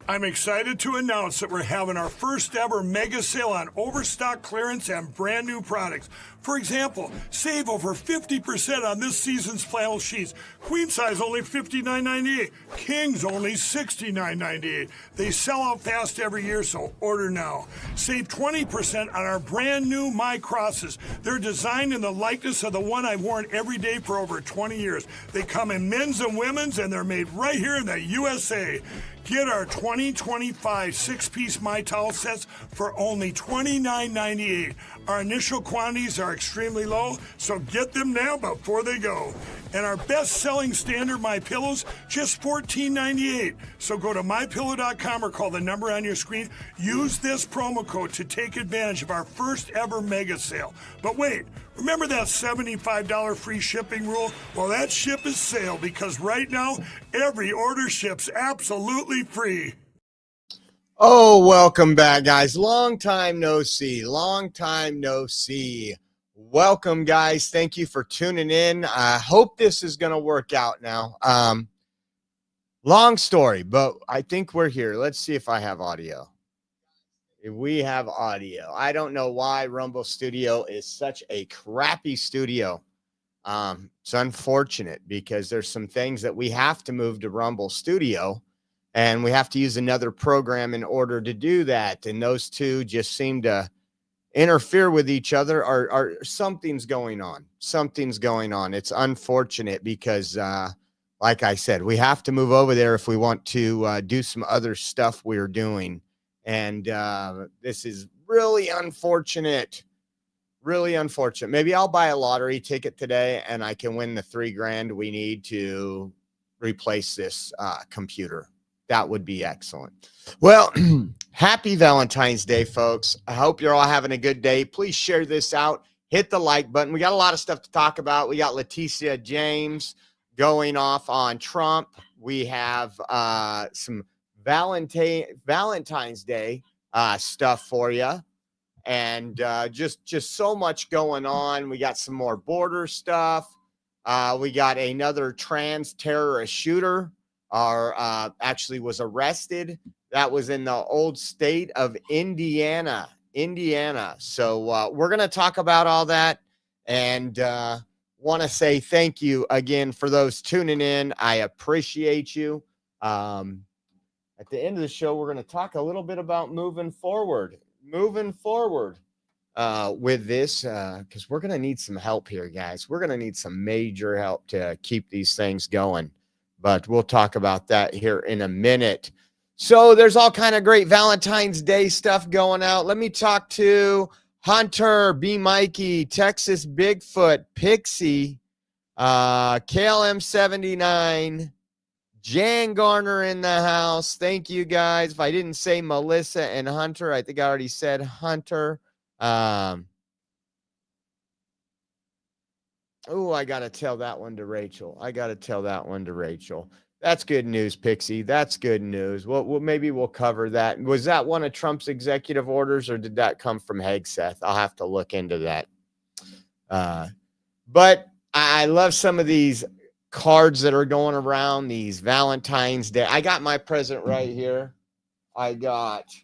I'm excited to announce that we're having our first ever mega sale on overstock clearance and brand new products. For example, save over 50% on this season's flannel sheets. Queen size only $59.98. Kings only $69.98. They sell out fast every year, so order now. Save 20% on our brand new My Crosses. They're designed in the likeness of the one I've worn every day for over 20 years. They come in men's and women's, and they're made right here in the USA. Get our 2025 six-piece My Towel sets for only $29.98. Our initial quantities are extremely low, so get them now before they go. And our best-selling standard My Pillows, just $14.98. So go to mypillow.com or call the number on your screen. Use this promo code to take advantage of our first ever mega sale. But wait, remember that $75 free shipping rule? Well, that ship is sailed because right now, every order ships absolutely free. Oh, welcome back, guys. Long time no see. Long time no see. Welcome, guys. Thank you for tuning in. I hope this is going to work out now. Long story, but I think we're here. Let's see if I have audio. If we have audio. I don't know why Rumble Studio is such a crappy studio. It's unfortunate because there's some things that we have to move to Rumble Studio, and we have to use another program in order to do that. And those two just seem to interfere with each other, or something's going on. Something's going on. It's unfortunate because, like I said, we have to move over there if we want to do some other stuff we're doing. And this is really unfortunate. Really unfortunate. Maybe I'll buy a lottery ticket today and I can win the $3,000 we need to replace this computer. That would be excellent. Well, happy Valentine's Day, folks. I hope you're all having a good day. Please share this out. Hit the like button. We got a lot of stuff to talk about. We got Leticia James going off on Trump. We have some Valentine's Day stuff for you. And just so much going on. We got some more border stuff. We got another trans terrorist shooter, actually was arrested. That was in the old state of Indiana. So we're going to talk about all that, and want to say thank you again for those tuning in. I appreciate you. At the end of the show, we're going to talk a little bit about moving forward with this, because we're going to need some help here, guys. We're going to need some major help to keep these things going, but we'll talk about that here in a minute. So there's all kind of great Valentine's Day stuff going out. Let me talk to Hunter, B. Mikey, Texas Bigfoot, Pixie, KLM79, Jan Garner in the house. Thank you, guys. If I didn't say Melissa and Hunter, I think I already said Hunter. I got to tell that one to Rachel. That's good news, Pixie. That's good news. Well, maybe we'll cover that. Was that one of Trump's executive orders, or did that come from Hegseth? I'll have to look into that. But I love some of these cards that are going around, these Valentine's Day. I got my present right here. This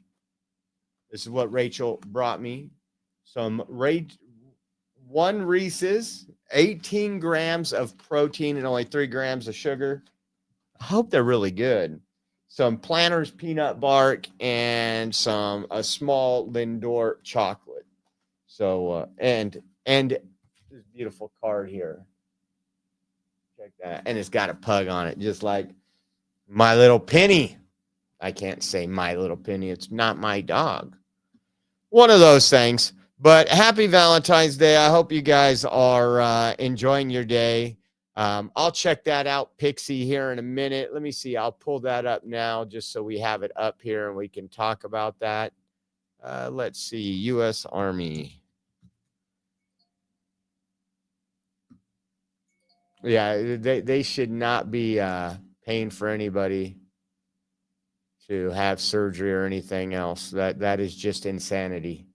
is what Rachel brought me. Some one Reese's, 18 grams of protein and only 3 grams of sugar. I hope they're really good. Some Planters peanut bark and a small Lindor chocolate. So and this beautiful card here. Check that. And it's got a pug on it, just like My Little Penny. I can't say My Little Penny. It's not my dog. One of those things. But happy Valentine's Day. I hope you guys are enjoying your day. I'll check that out, Pixie, here in a minute. Let me see. I'll pull that up now just so we have it up here and we can talk about that. Let's see. U.S. Army. Yeah, they should not be paying for anybody to have surgery or anything else. That is just insanity.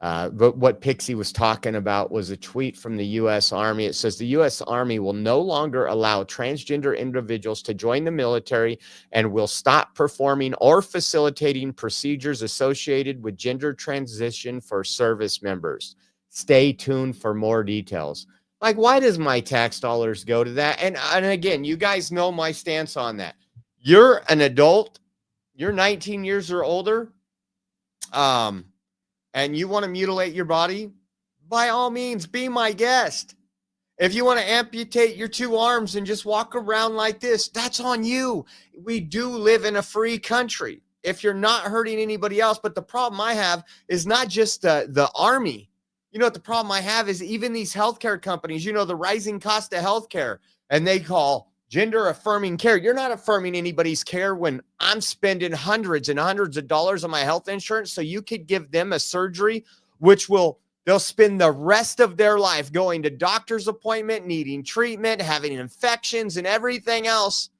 But what Pixie was talking about was a tweet from the U.S. Army. It says the U.S. Army will no longer allow transgender individuals to join the military and will stop performing or facilitating procedures associated with gender transition for service members. Stay tuned for more details. Like, why does my tax dollars go to that? And again, you guys know my stance on that. You're an adult, you're 19 years or older, and you want to mutilate your body, by all means, be my guest. If you want to amputate your 2 arms and just walk around like this, that's on you. We do live in a free country. If you're not hurting anybody else, but the problem I have is not just the Army. You know what the problem I have is even these healthcare companies, you know, the rising cost of healthcare, and they call gender affirming care. You're not affirming anybody's care when I'm spending hundreds and hundreds of dollars on my health insurance. So you could give them a surgery, which they'll spend the rest of their life going to doctor's appointment, needing treatment, having infections and everything else.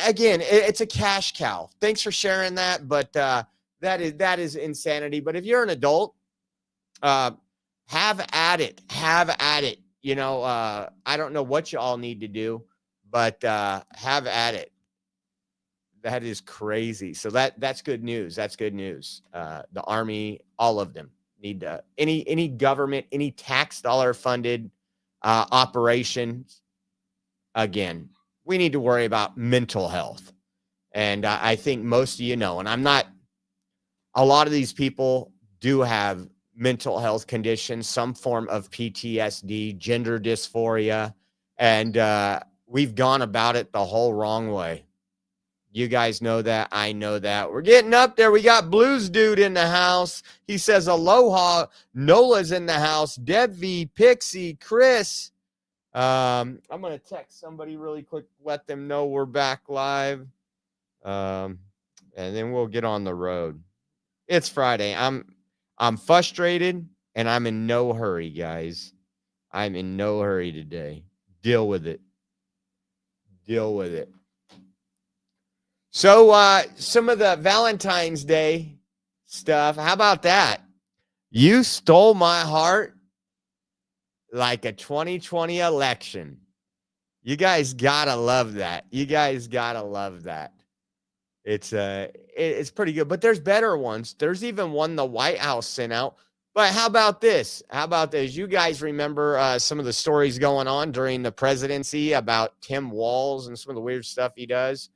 Again, it's a cash cow. Thanks for sharing that. But that is insanity. But if you're an adult, have at it. Have at it. You know, I don't know what you all need to do, but have at it. That is crazy. So that's good news. That's good news. The Army, all of them need to, any government, any tax dollar funded operations. Again, we need to worry about mental health. And I think most of you know, and a lot of these people do have mental health conditions, some form of PTSD, gender dysphoria, and we've gone about it the whole wrong way. You guys know that. I know that. We're getting up there. We got Blues Dude in the house. He says, aloha. Nola's in the house. Deb V, Pixie, Chris. I'm going to text somebody really quick, let them know we're back live. And then we'll get on the road. It's Friday. I'm frustrated, and I'm in no hurry, guys. I'm in no hurry today. Deal with it. Deal with it. So some of the Valentine's Day stuff, how about that? You stole my heart like a 2020 election. You guys gotta love that. You guys gotta love that. It's pretty good, but there's better ones. There's even one the White House sent out. But how about this? How about this? You guys remember some of the stories going on during the presidency about Tim Walz and some of the weird stuff he does?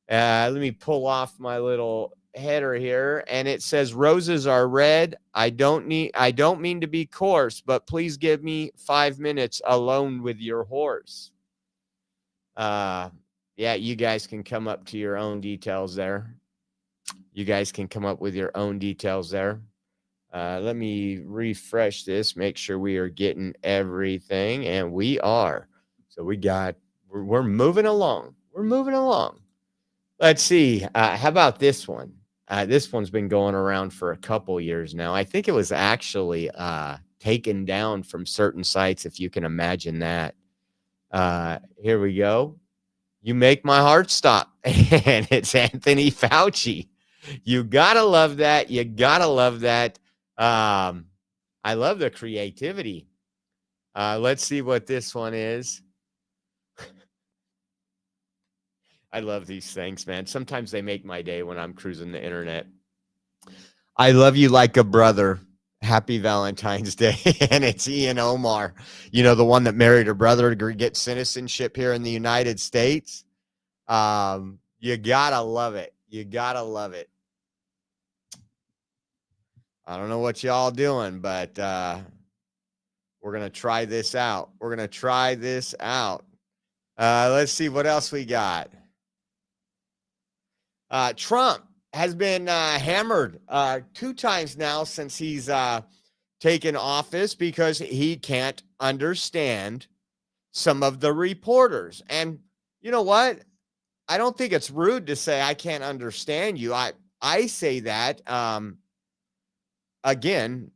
Let me pull off my little header here, and it says roses are red. I don't mean to be coarse, but please give me 5 minutes alone with your horse. Yeah, you guys can come up to your own details there. You guys can come up with your own details there. Let me refresh this, make sure we are getting everything, and we are. So we're moving along. We're moving along. Let's see. How about this one? This one's been going around for a couple years now. I think it was actually taken down from certain sites, if you can imagine that. Here we go. You make my heart stop. And it's Anthony Fauci. You got to love that. You got to love that. I love the creativity. Let's see what this one is. I love these things, man. Sometimes they make my day when I'm cruising the internet. I love you like a brother. Happy Valentine's Day. And it's Ian Omar, you know, the one that married her brother to get citizenship here in the United States. You gotta love it. You gotta love it. I don't know what y'all doing, but we're gonna try this out. We're gonna try this out. Let's see what else we got. Trump has been hammered 2 times now since he's taken office because he can't understand some of the reporters. And you know what? I don't think it's rude to say I can't understand you. I say that again,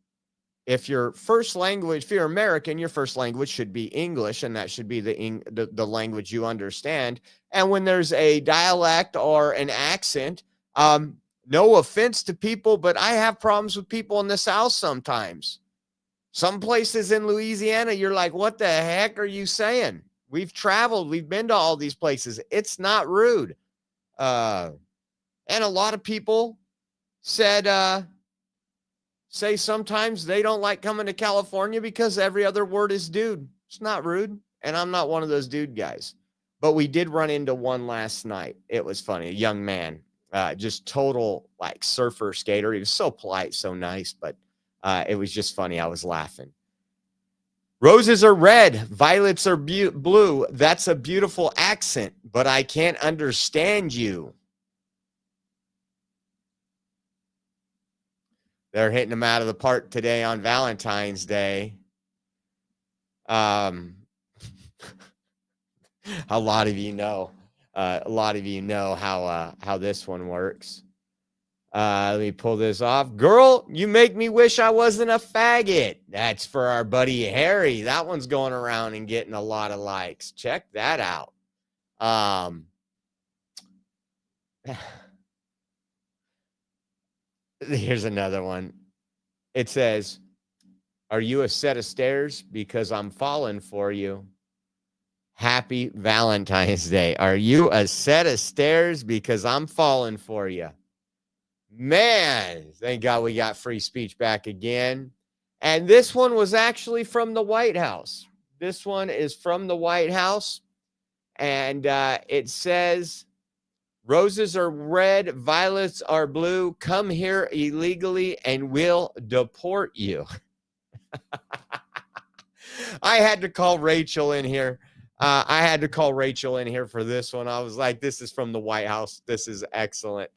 if you're American, your first language should be English, and that should be the language you understand. And when there's a dialect or an accent, No offense to people, but I have problems with people in the South sometimes. Some places in Louisiana, you're like, what the heck are you saying? We've traveled. We've been to all these places. It's not rude. And a lot of people say sometimes they don't like coming to California because every other word is dude. It's not rude. And I'm not one of those dude guys. But we did run into one last night. It was funny. A young man, just total like surfer skater. He was so polite, so nice, but it was just funny. I was laughing. Roses are red, violets are blue. That's a beautiful accent, but I can't understand you. They're hitting them out of the park today on Valentine's Day. A lot of you know. How this one works. Let me pull this off. Girl, you make me wish I wasn't a faggot. That's for our buddy Harry. That one's going around and getting a lot of likes. Check that out. Here's another one. It says, are you a set of stairs? Because I'm falling for you. Happy Valentine's Day. Are you a set of stairs? Because I'm falling for you. Man, thank God we got free speech back again. And this one was actually from the White House. This one is from the White House. And it says, roses are red, violets are blue. Come here illegally and we'll deport you. I had to call Rachel in here. I had to call Rachel in here for this one. I was like, this is from the White House. This is excellent.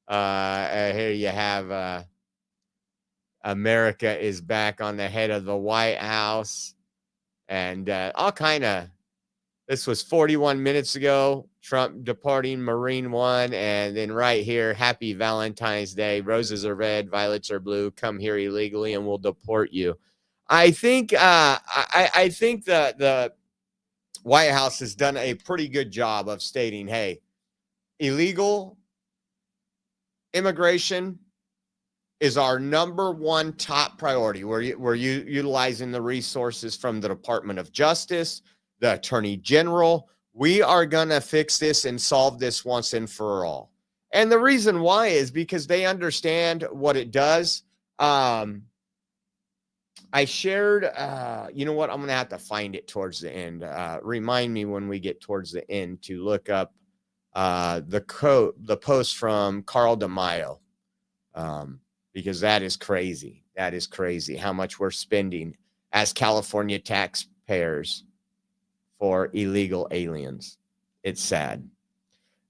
Here you have America is back on the head of the White House. And this was 41 minutes ago, Trump departing Marine One. And then right here, happy Valentine's Day. Roses are red, violets are blue. Come here illegally and we'll deport you. I think I think the White House has done a pretty good job of stating, hey, illegal immigration is our number one top priority. We're utilizing the resources from the Department of Justice, the Attorney General. We are going to fix this and solve this once and for all. And the reason why is because they understand what it does. I shared, you know what? I'm going to have to find it towards the end. Remind me when we get towards the end to look up the post from Carl DeMaio, because that is crazy. That is crazy how much we're spending as California taxpayers for illegal aliens. It's sad.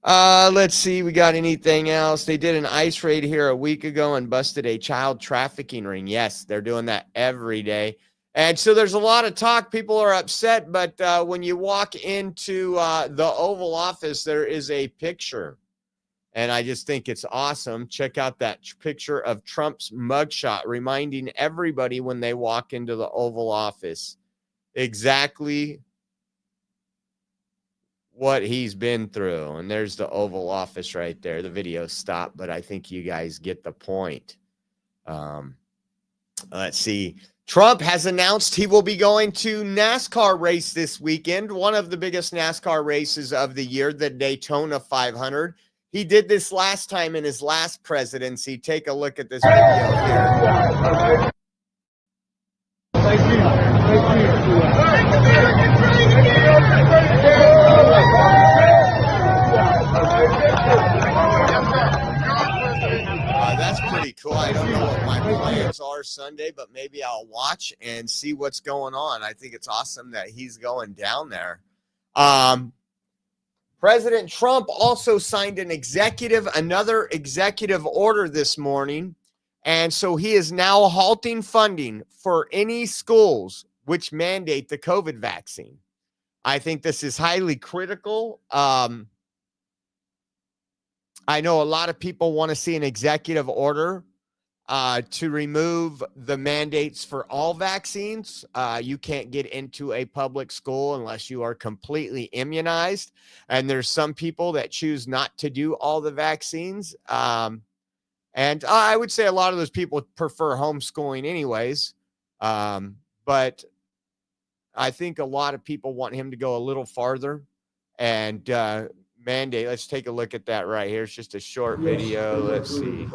Let's see. We got anything else? They did an ICE raid here a week ago and busted a child trafficking ring. Yes, they're doing that every day. And so there's a lot of talk. People are upset, but when you walk into the Oval Office, there is a picture. And I just think it's awesome. Check out that picture of Trump's mugshot, reminding everybody when they walk into the Oval Office exactly what he's been through. And there's the Oval Office right there. The video stopped, but I think you guys get the point. Let's see. Trump has announced he will be going to NASCAR race this weekend, one of the biggest NASCAR races of the year, the Daytona 500. He did this last time in his last presidency. Take a look at this video here. Thank you. That's pretty cool. I don't know what my plans are Sunday, but maybe I'll watch and see what's going on. I think it's awesome that he's going down there. President Trump also signed another executive order this morning. And so he is now halting funding for any schools which mandate the COVID vaccine. I think this is highly critical. I know a lot of people want to see an executive order to remove the mandates for all vaccines. You can't get into a public school unless you are completely immunized. And there's some people that choose not to do all the vaccines. And I would say a lot of those people prefer homeschooling anyways. But I think a lot of people want him to go a little farther and mandate. Let's take a look at that right here. It's just a short video. Let's see.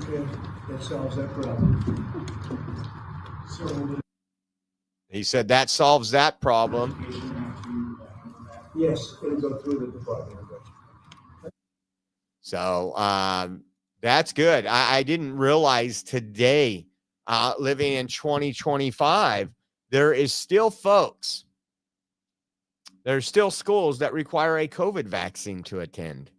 Okay, that solves that problem. So, He said that solves that problem. yes, it'll go through the department. So that's good. I didn't realize today, living in 2025, there is still folks, there's still schools that require a COVID vaccine to attend.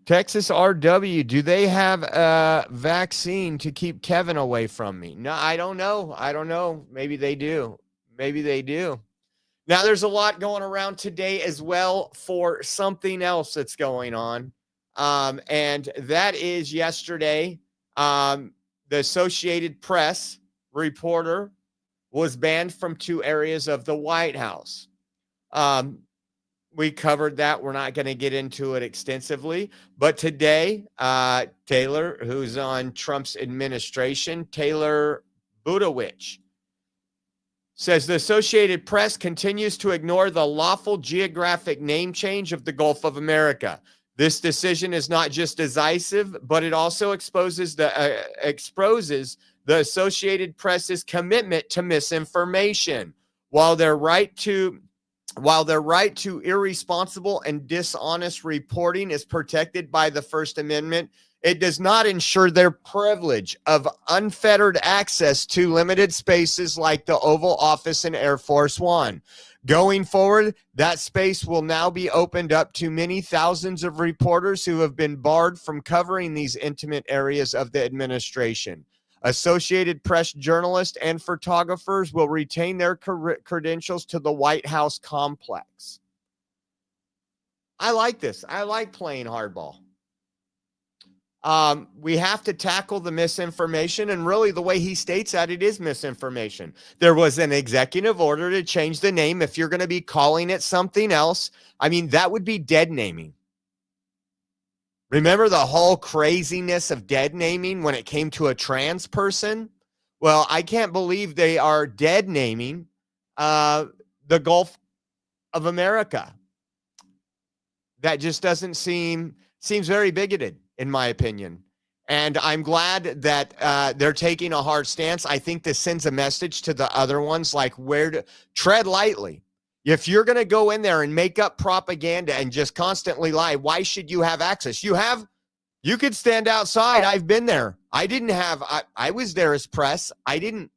Texas RW, do they have a vaccine to keep Kevin away from me? No, I don't know. I don't know. Maybe they do. Maybe they do. Now, there's a lot going around today as well for something else that's going on. And that is yesterday, the Associated Press reporter was banned from 2 areas of the White House. We covered that. We're not going to get into it extensively. But today, Taylor, who's on Trump's administration, Taylor Budowich, says the Associated Press continues to ignore the lawful geographic name change of the Gulf of America. This decision is not just decisive, but it also exposes the Associated Press's commitment to misinformation. While their right to irresponsible and dishonest reporting is protected by the First Amendment, it does not ensure their privilege of unfettered access to limited spaces like the Oval Office and Air Force One. Going forward, that space will now be opened up to many thousands of reporters who have been barred from covering these intimate areas of the administration. Associated Press journalists and photographers will retain their credentials to the White House complex. I like this. I like playing hardball. We have to tackle the misinformation, and really the way he states that, it is misinformation. There was an executive order to change the name. If you're going to be calling it something else, I mean, that would be dead naming. Remember the whole craziness of dead naming when it came to a trans person? Well, I can't believe they are dead naming the Gulf of America. That just doesn't seems very bigoted, in my opinion. And I'm glad that they're taking a hard stance. I think this sends a message to the other ones, like where to tread lightly. If you're going to go in there and make up propaganda and just constantly lie, why should you have access? You could stand outside. I've been there. I was there as press. I didn't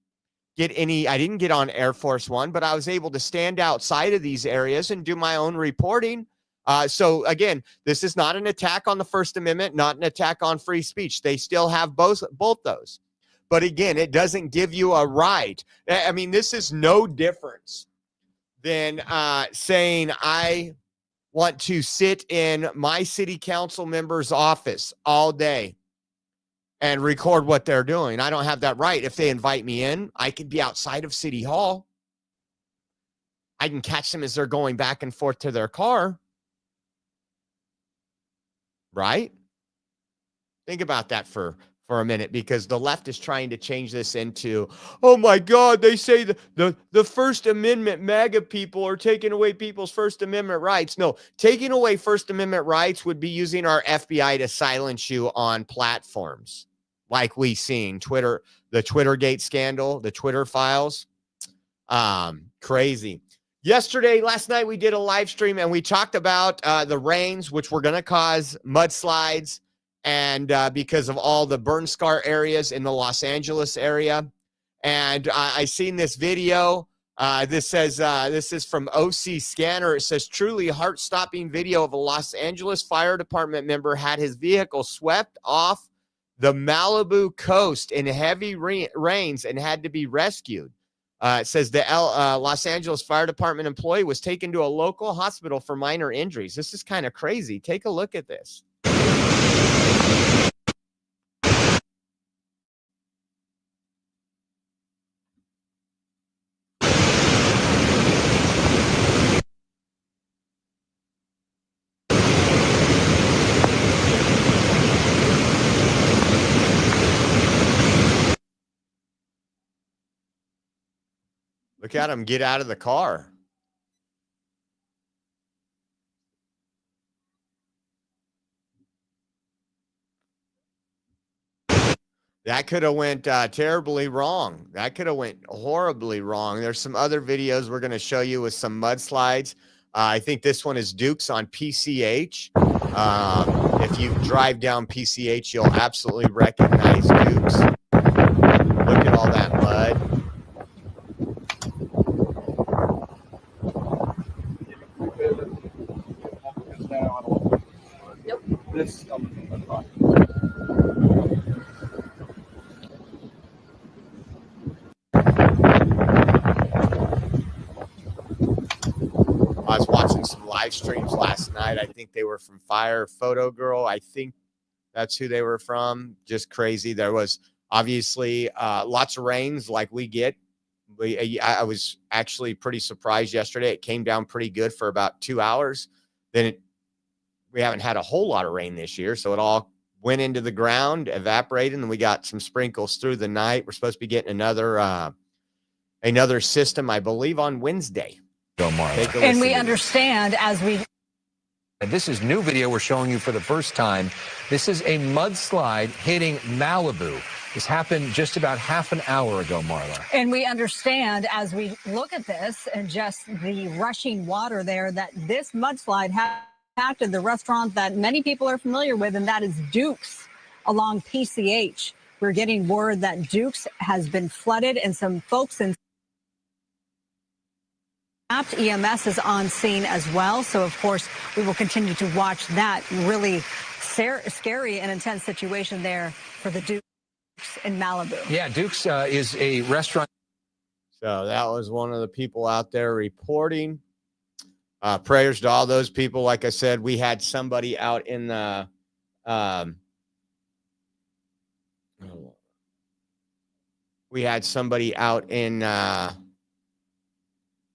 get on Air Force One, but I was able to stand outside of these areas and do my own reporting. So again, this is not an attack on the First Amendment, not an attack on free speech. They still have both those. But again, it doesn't give you a right. I mean, this is no difference than saying I want to sit in my city council member's office all day and record what they're doing. I don't have that right. If they invite me in, I could be outside of City Hall. I can catch them as they're going back and forth to their car. Right? Think about that for a minute, because the left is trying to change this into, oh my God, they say the First Amendment MAGA people are taking away people's First Amendment rights. No, taking away First Amendment rights would be using our FBI to silence you on platforms like we seen Twitter, the Twittergate scandal, the Twitter files. Crazy. Last night, we did a live stream and we talked about the rains, which were going to cause mudslides, and because of all the burn scar areas in the Los Angeles area. And I seen this video. This is from OC Scanner. It says, truly heart-stopping video of a Los Angeles Fire Department member had his vehicle swept off the Malibu coast in heavy rains and had to be rescued. It says the Los Angeles Fire Department employee was taken to a local hospital for minor injuries. This is kind of crazy. Take a look at this. Look at him get out of the car. That could have went terribly wrong. That could have went horribly wrong. There's some other videos we're going to show you with some mudslides. I think this one is Duke's on PCH. If you drive down PCH, you'll absolutely recognize Duke's. Look at all that mud. Nope. I was watching some live streams last night. I think they were from Fire Photo Girl. I think that's who they were from. Just crazy. There was obviously lots of rains like we get. I was actually pretty surprised yesterday. It came down pretty good for about 2 hours. Then we haven't had a whole lot of rain this year, so it all went into the ground, evaporated, and we got some sprinkles through the night. We're supposed to be getting another system, I believe, on Wednesday. And we understand as we... This is new video we're showing you for the first time. This is a mudslide hitting Malibu. This happened just about half an hour ago, Marla. And we understand as we look at this and just the rushing water there that this mudslide has impacted the restaurant that many people are familiar with, and that is Duke's along PCH. We're getting word that Duke's has been flooded and some folks in EMS is on scene as well. So, of course, we will continue to watch that really scary and intense situation there for the Dukes in Malibu. Yeah, Duke's is a restaurant. So that was one of the people out there reporting. Prayers to all those people. Like I said, we had somebody out in the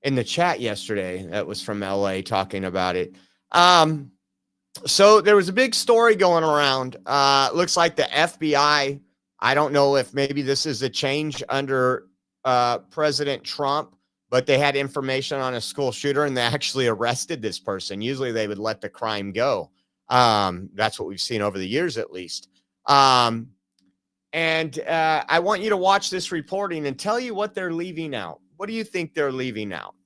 in the chat yesterday that was from LA talking about it. So there was a big story going around. Looks like the FBI, I don't know if maybe this is a change under President Trump, but they had information on a school shooter and they actually arrested this person. Usually they would let the crime go. That's what we've seen over the years, at least. And I want you to watch this reporting and tell you what they're leaving out. What do you think they're leaving out?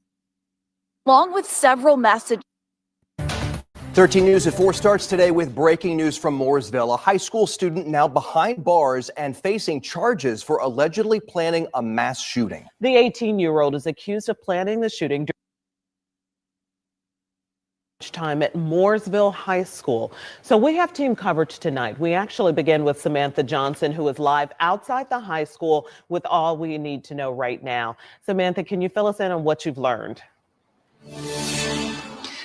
Along with several messages. 13 News at 4 starts today with breaking news from Mooresville. A high school student now behind bars and facing charges for allegedly planning a mass shooting. The 18-year-old is accused of planning the shooting during time at Mooresville High School. So we have team coverage tonight. We actually begin with Samantha Johnson, who is live outside the high school with all we need to know right now. Samantha, can you fill us in on what you've learned?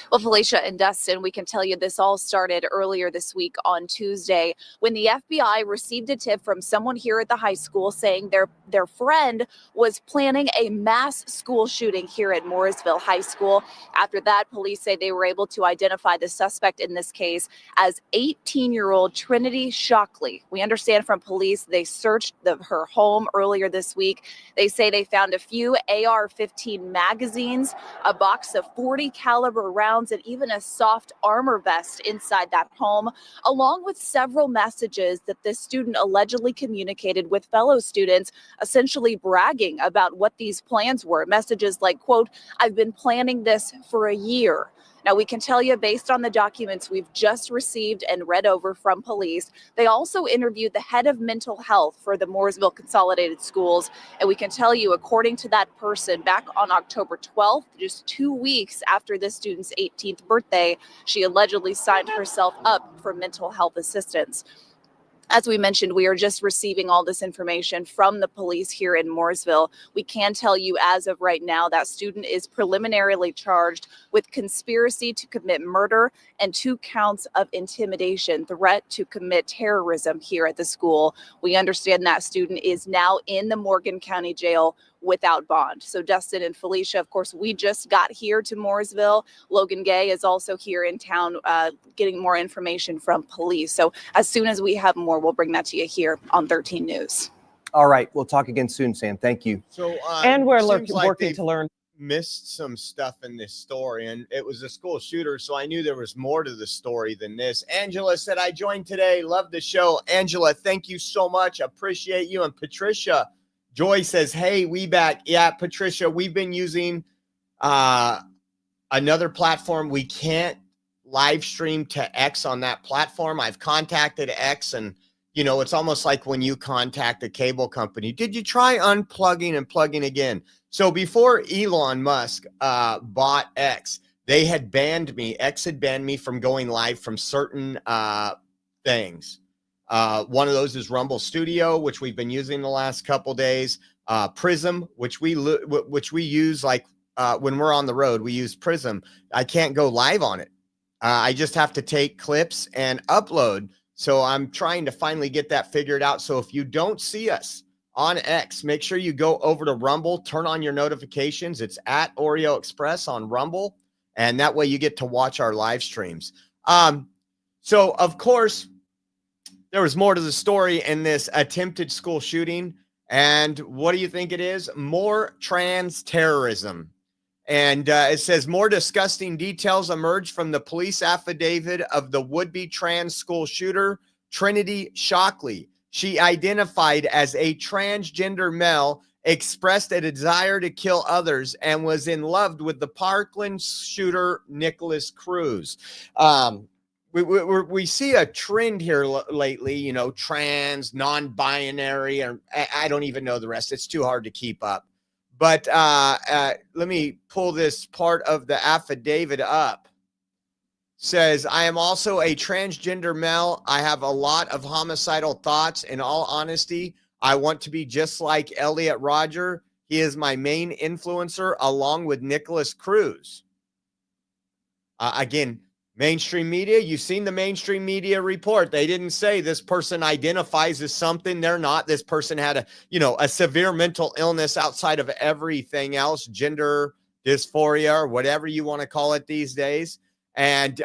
Well, Felicia and Dustin, we can tell you this all started earlier this week on Tuesday when the FBI received a tip from someone here at the high school saying their friend was planning a mass school shooting here at Mooresville High School. After that, police say they were able to identify the suspect in this case as 18-year-old Trinity Shockley. We understand from police they searched her home earlier this week. They say they found a few AR-15 magazines, a box of .40 caliber rounds, and even a soft armor vest inside that home, along with several messages that this student allegedly communicated with fellow students, essentially bragging about what these plans were. Messages like, quote, "I've been planning this for a year." Now, we can tell you, based on the documents we've just received and read over from police, they also interviewed the head of mental health for the Mooresville Consolidated Schools. And we can tell you, according to that person, back on October 12th, just 2 weeks after this student's 18th birthday, she allegedly signed herself up for mental health assistance. As we mentioned, we are just receiving all this information from the police here in Mooresville. We can tell you as of right now that student is preliminarily charged with conspiracy to commit murder and 2 counts of intimidation, threat to commit terrorism here at the school. We understand that student is now in the Morgan County Jail without bond. So Dustin and Felicia, of course, we just got here to Mooresville. Logan Gay is also here in town getting more information from police. So as soon as we have more, we'll bring that to you here on 13 News. All right. We'll talk again soon, Sam. Thank you. So, And we're seems like working they've to learn. missed some stuff in this story, and it was a school shooter, so I knew there was more to the story than this. Angela said, I joined today. Love the show. Angela, thank you so much. Appreciate you. And Patricia Joy says, hey, we back. Yeah, Patricia, we've been using another platform. We can't live stream to X on that platform. I've contacted X, and it's almost like when you contact a cable company. Did you try unplugging and plugging again? So before Elon Musk bought X, they had banned me. X had banned me from going live from certain things. One of those is Rumble Studio, which we've been using the last couple days. Prism, which we use like when we're on the road. We use Prism. I can't go live on it. I just have to take clips and upload. So I'm trying to finally get that figured out. So if you don't see us on X, make sure you go over to Rumble, turn on your notifications. It's at Oreo Express on Rumble. And that way you get to watch our live streams. So of course, there was more to the story in this attempted school shooting. And what do you think it is? More trans terrorism. And it says more disgusting details emerged from the police affidavit of the would-be trans school shooter, Trinity Shockley. She identified as a transgender male, expressed a desire to kill others, and was in love with the Parkland shooter, Nicholas Cruz. We see a trend here lately, trans, non-binary, or I don't even know the rest. It's too hard to keep up. But let me pull this part of the affidavit up. Says, I am also a transgender male. I have a lot of homicidal thoughts. In all honesty, I want to be just like Elliot Rodger. He is my main influencer along with Nicholas Cruz. Again, mainstream media, you've seen the mainstream media report. They didn't say this person identifies as something they're not. This person had a severe mental illness outside of everything else, gender dysphoria, or whatever you want to call it these days. And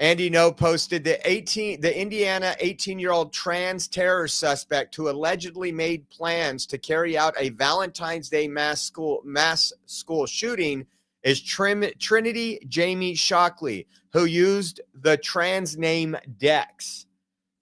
Andy No posted the Indiana 18-year-old trans terror suspect who allegedly made plans to carry out a Valentine's Day mass school shooting is Trinity Jamie Shockley, who used the trans name Dex.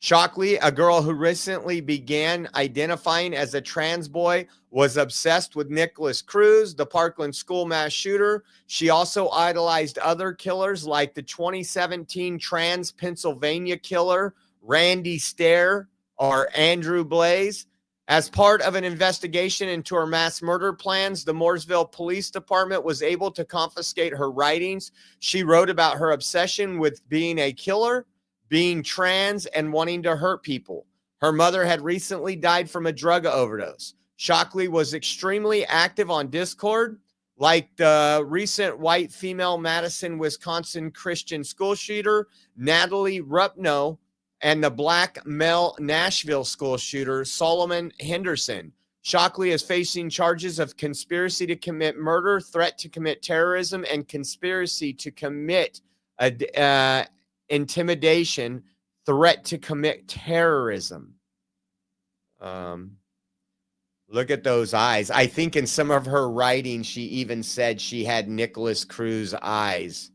Shockley, a girl who recently began identifying as a trans boy, was obsessed with Nicholas Cruz, the Parkland school mass shooter. She also idolized other killers like the 2017 trans Pennsylvania killer, Randy Stair, or Andrew Blaze. As part of an investigation into her mass murder plans, the Mooresville Police Department was able to confiscate her writings. She wrote about her obsession with being a killer, being trans, and wanting to hurt people. Her mother had recently died from a drug overdose. Shockley was extremely active on Discord, like the recent white female Madison, Wisconsin Christian school shooter, Natalie Rupno, and the black male Nashville school shooter, Solomon Henderson. Shockley is facing charges of conspiracy to commit murder, threat to commit terrorism, and conspiracy to commit intimidation, threat to commit terrorism. Look at those eyes. I think in some of her writing, she even said she had Nicholas Cruz eyes.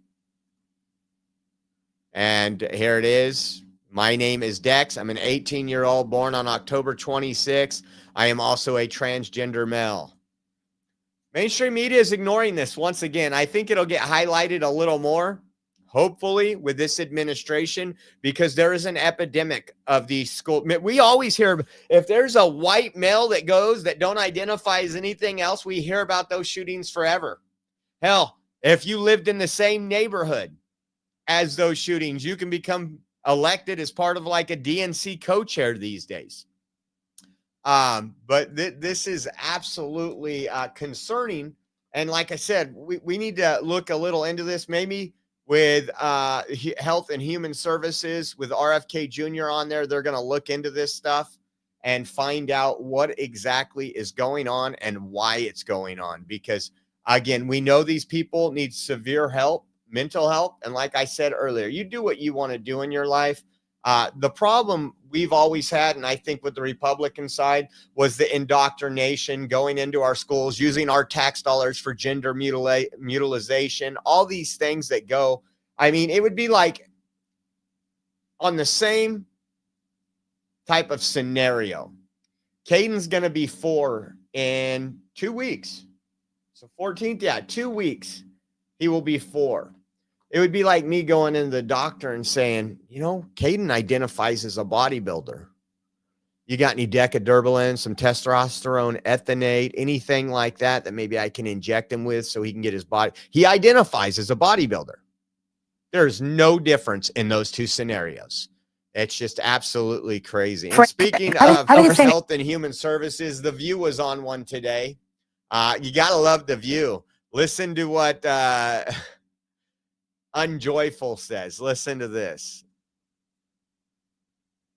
And here it is. My name is Dex. I'm an 18-year-old born on October 26. I am also a transgender male. Mainstream media is ignoring this once again. I think it'll get highlighted a little more, hopefully, with this administration, because there is an epidemic of these school. We always hear, if there's a white male that don't identify as anything else, we hear about those shootings forever. Hell, if you lived in the same neighborhood as those shootings, you can become elected as part of like a DNC co-chair these days. But this is absolutely concerning. And like I said, we need to look a little into this, maybe with Health and Human Services, with RFK Jr. on there. They're going to look into this stuff and find out what exactly is going on and why it's going on. Because, again, we know these people need severe help, mental health. And like I said earlier, you do what you want to do in your life. The problem we've always had, and I think with the Republican side, was the indoctrination going into our schools, using our tax dollars for gender mutilization, all these things that go. I mean, it would be like on the same type of scenario. Caden's going to be 4 in 2 weeks. So 14th, 2 weeks, he will be 4. It would be like me going into the doctor and saying, Caden identifies as a bodybuilder. You got any decaderbalin, some testosterone, ethynate, anything like that maybe I can inject him with so he can get his body. He identifies as a bodybuilder. There's no difference in those two scenarios. It's just absolutely crazy. And speaking of Health and Human Services, The View was on one today. You got to love The View. Listen to what Unjoyful says. Listen to this.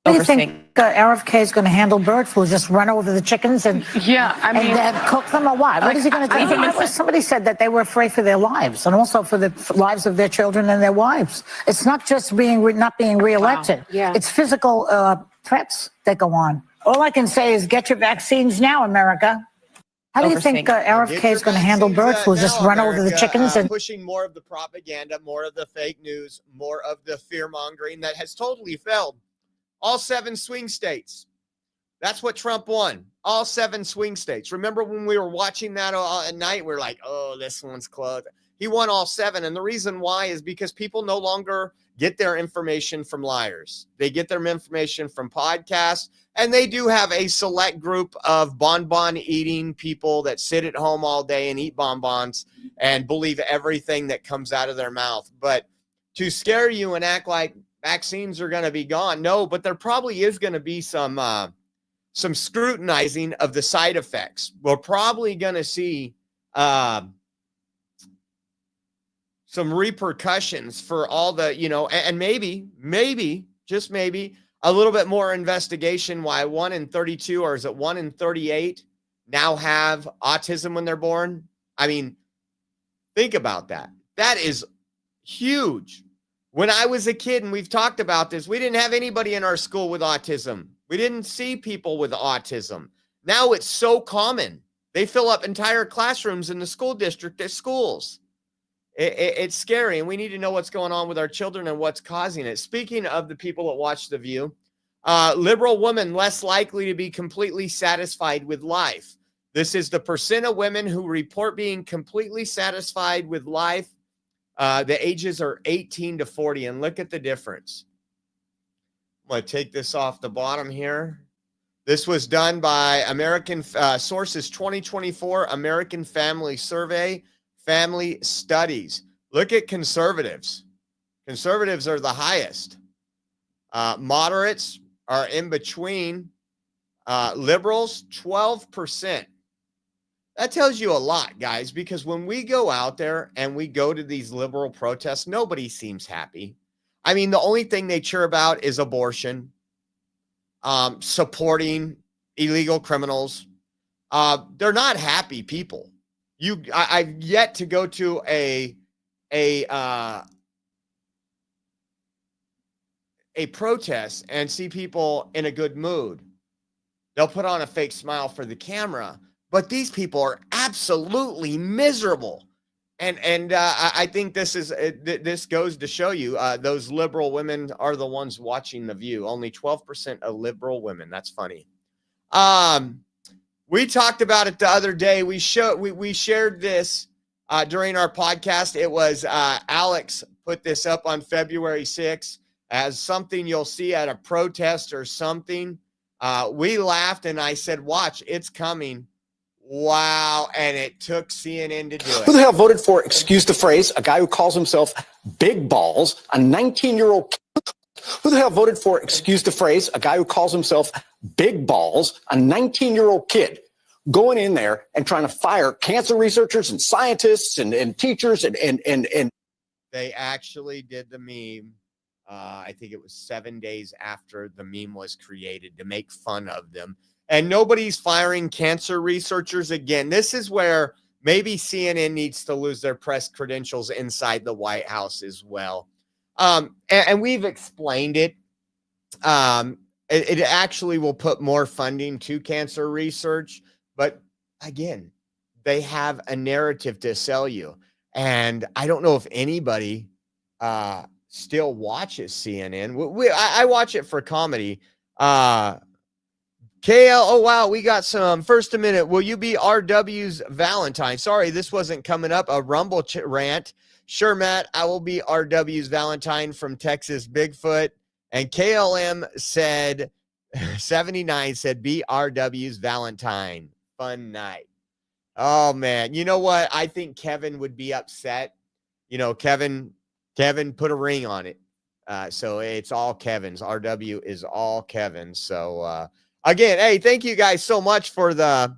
How do you think RFK is going to handle bird flu? Just run over the chickens and cook them, or what? What is he going to do? Somebody said that they were afraid for their lives and also for the lives of their children and their wives. It's not just not being reelected. Wow. Yeah. It's physical threats that go on. All I can say is get your vaccines now, America. How do you think RFK is going to handle bird flu? Just run over the chickens and pushing more of the propaganda, more of the fake news, more of the fear mongering that has totally failed. All 7 swing states. That's what Trump won. All 7 swing states. Remember when we were watching that at night? We're like, oh, this one's close. He won all 7. And the reason why is because people no longer get their information from liars. They get their information from podcasts. And they do have a select group of bonbon eating people that sit at home all day and eat bonbons and believe everything that comes out of their mouth. But to scare you and act like vaccines are going to be gone. No, but there probably is going to be some scrutinizing of the side effects. We're probably going to see some repercussions for all the, and maybe, just maybe, a little bit more investigation why 1 in 32, or is it 1 in 38 now have autism when they're born? I mean, think about that. That is huge. When I was a kid, and we've talked about this, we didn't have anybody in our school with autism. We didn't see people with autism. Now it's so common. They fill up entire classrooms in the school district at schools. It's scary, and we need to know what's going on with our children and what's causing it. Speaking of the people that watch The View, liberal women less likely to be completely satisfied with life. This is the percent of women who report being completely satisfied with life. The ages are 18 to 40, and look at the difference. I'm going to take this off the bottom here. This was done by American Sources 2024 American Family Survey, Family Studies. Look at conservatives. Conservatives are the highest. Moderates are in between. Liberals, 12%. That tells you a lot, guys, because when we go out there and we go to these liberal protests, nobody seems happy. I mean, the only thing they cheer about is abortion, supporting illegal criminals. They're not happy people. I've yet to go to a protest and see people in a good mood. They'll put on a fake smile for the camera. But these people are absolutely miserable. And I think this goes to show you those liberal women are the ones watching The View. Only 12% of liberal women. That's funny. We talked about it the other day. We shared this during our podcast. It was Alex put this up on February 6th as something you'll see at a protest or something. We laughed and I said, watch, it's coming. Wow. And it took CNN to do it. Who the hell voted for, excuse the phrase, a guy who calls himself Big Balls, a 19-year-old? Who the hell voted for, excuse the phrase, a guy who calls himself Big Balls, a 19-year-old kid, going in there and trying to fire cancer researchers and scientists and teachers and They actually did the meme. I think it was 7 days after the meme was created to make fun of them. And nobody's firing cancer researchers again. This is where maybe CNN needs to lose their press credentials inside the White House as well. And we've explained it. it actually will put more funding to cancer research. But again, they have a narrative to sell you. And I don't know if anybody still watches CNN. I watch it for comedy. KL, oh, wow, we got some first a minute. Will you be RW's Valentine? Sorry, this wasn't coming up. A Rumble rant. Sure, Matt, I will be RW's Valentine from Texas Bigfoot. And KLM said, 79 said, be RW's Valentine. Fun night. Oh, man. You know what? I think Kevin would be upset. You know, Kevin put a ring on it. So it's all Kevin's. RW is all Kevin's. So, again, hey, thank you guys so much for the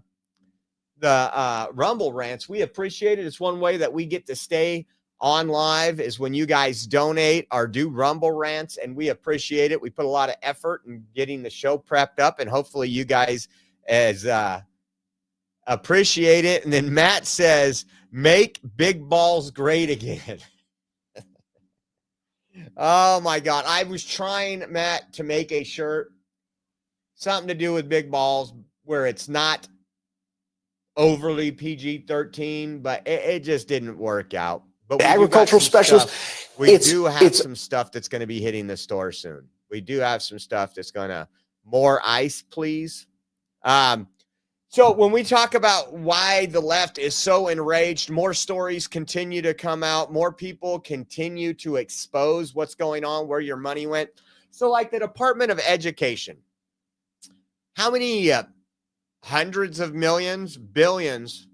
Rumble rants. We appreciate it. It's one way that we get to stay on live is when you guys donate or do Rumble rants, and we appreciate it. We put a lot of effort in getting the show prepped up, and hopefully you guys as appreciate it. And then Matt says, make big balls great again. Oh my God. I was trying, Matt, to make a shirt, something to do with big balls where it's not overly PG-13, but it just didn't work out. But The agricultural specialist. We do have some stuff that's going to be hitting the store soon. We do have some stuff that's going to more ice, please. So when we talk about why the left is so enraged, more stories continue to come out. More people continue to expose what's going on, where your money went. So like the Department of Education, how many hundreds of millions, billions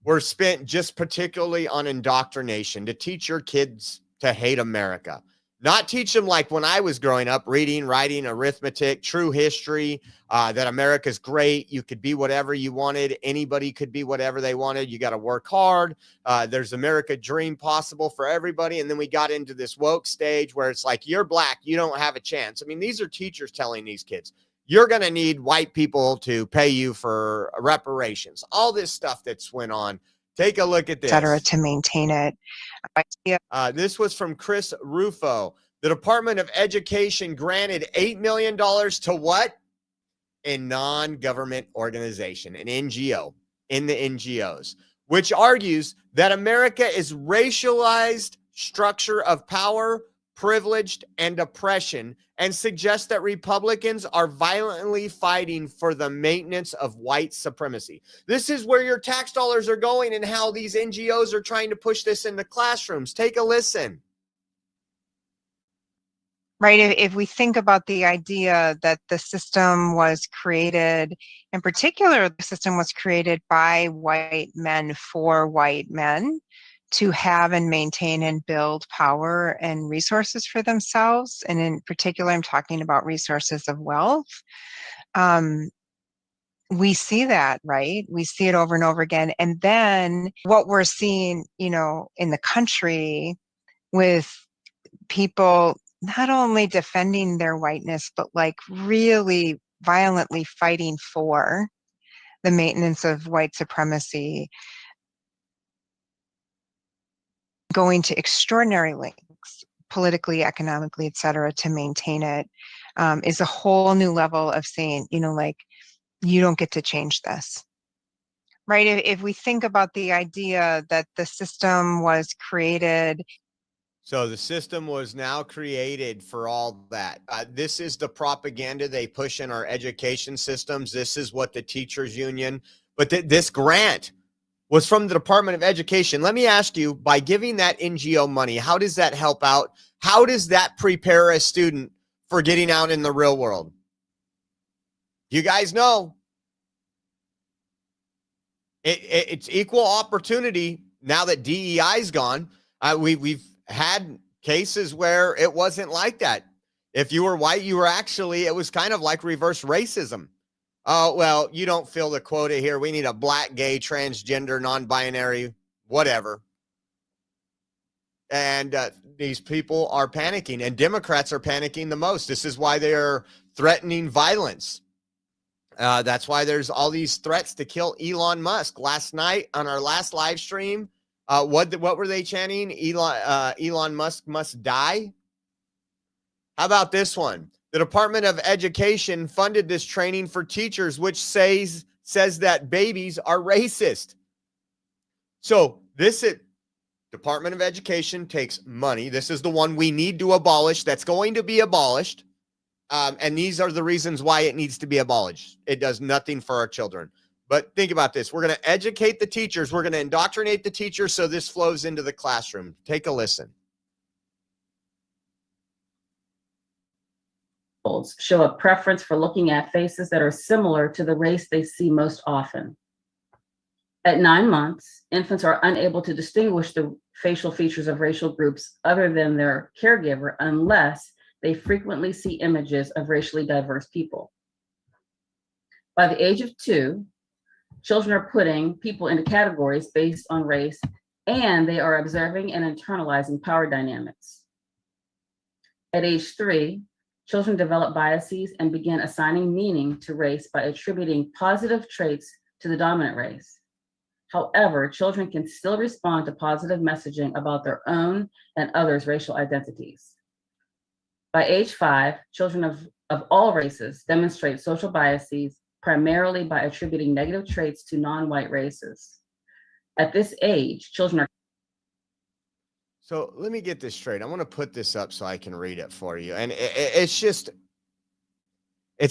were spent just particularly on indoctrination to teach your kids to hate America? Not teach them like when I was growing up, reading, writing, arithmetic, true history, that America's great. You could be whatever you wanted. Anybody could be whatever they wanted. You got to work hard. There's America dream possible for everybody. And then we got into this woke stage where it's like, you're black, you don't have a chance. I mean, these are teachers telling these kids, you're going to need white people to pay you for reparations. All this stuff that's went on. Take a look at this. Et cetera, to maintain it. This was from Chris Rufo. The Department of Education granted $8 million to what? A non-government organization, an NGO, in the NGOs, which argues that America is racialized structure of power, privileged, and oppression, and suggests that Republicans are violently fighting for the maintenance of white supremacy. This is where your tax dollars are going and how these NGOs are trying to push this into classrooms. Take a listen. Right. If we think about the idea that the system was created, in particular, the system was created by white men for white men to have and maintain and build power and resources for themselves. And in particular, I'm talking about resources of wealth. We see that, right? We see it over and over again. And then what we're seeing, in the country with people not only defending their whiteness, but like really violently fighting for the maintenance of white supremacy, going to extraordinary lengths, politically, economically, et cetera, to maintain it, is a whole new level of saying, you don't get to change this. Right? If we think about the idea that the system was created. So the system was now created for all that. This is the propaganda they push in our education systems. This is what the teachers union, but this grant was from the Department of Education. Let me ask you, by giving that NGO money, how does that help out? How does that prepare a student for getting out in the real world? You guys know. It's equal opportunity now that DEI's gone. We've had cases where it wasn't like that. If you were white, you were actually, it was kind of like reverse racism. Oh, well, you don't fill the quota here. We need a black, gay, transgender, non-binary, whatever. And these people are panicking, and Democrats are panicking the most. This is why they're threatening violence. That's why there's all these threats to kill Elon Musk. Last night on our last live stream, what were they chanting? Elon Musk must die. How about this one? The Department of Education funded this training for teachers, which says that babies are racist. So this Department of Education takes money. This is the one we need to abolish. That's going to be abolished. And these are the reasons why it needs to be abolished. It does nothing for our children. But think about this. We're going to educate the teachers. We're going to indoctrinate the teachers so this flows into the classroom. Take a listen. Show a preference for looking at faces that are similar to the race they see most often. At 9 months, infants are unable to distinguish the facial features of racial groups other than their caregiver unless they frequently see images of racially diverse people. By the age of 2, children are putting people into categories based on race, and they are observing and internalizing power dynamics. At age 3, children develop biases and begin assigning meaning to race by attributing positive traits to the dominant race. However, children can still respond to positive messaging about their own and others' racial identities. By age 5, children of all races demonstrate social biases primarily by attributing negative traits to non-white races. At this age, children are... So let me get this straight. I want to put this up so I can read it for you. And it's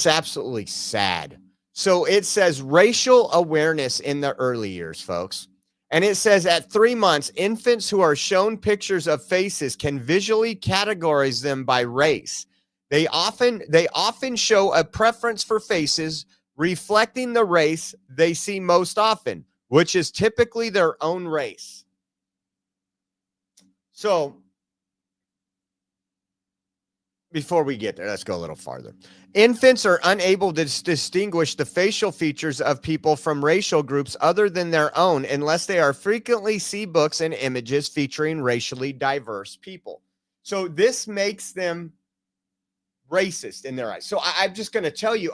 absolutely sad. So it says racial awareness in the early years, folks. And it says at 3 months, infants who are shown pictures of faces can visually categorize them by race. They often show a preference for faces reflecting the race they see most often, which is typically their own race. So before we get there, let's go a little farther. Infants are unable to distinguish the facial features of people from racial groups other than their own unless they are frequently see books and images featuring racially diverse people. So this makes them racist in their eyes. So I'm just going to tell you,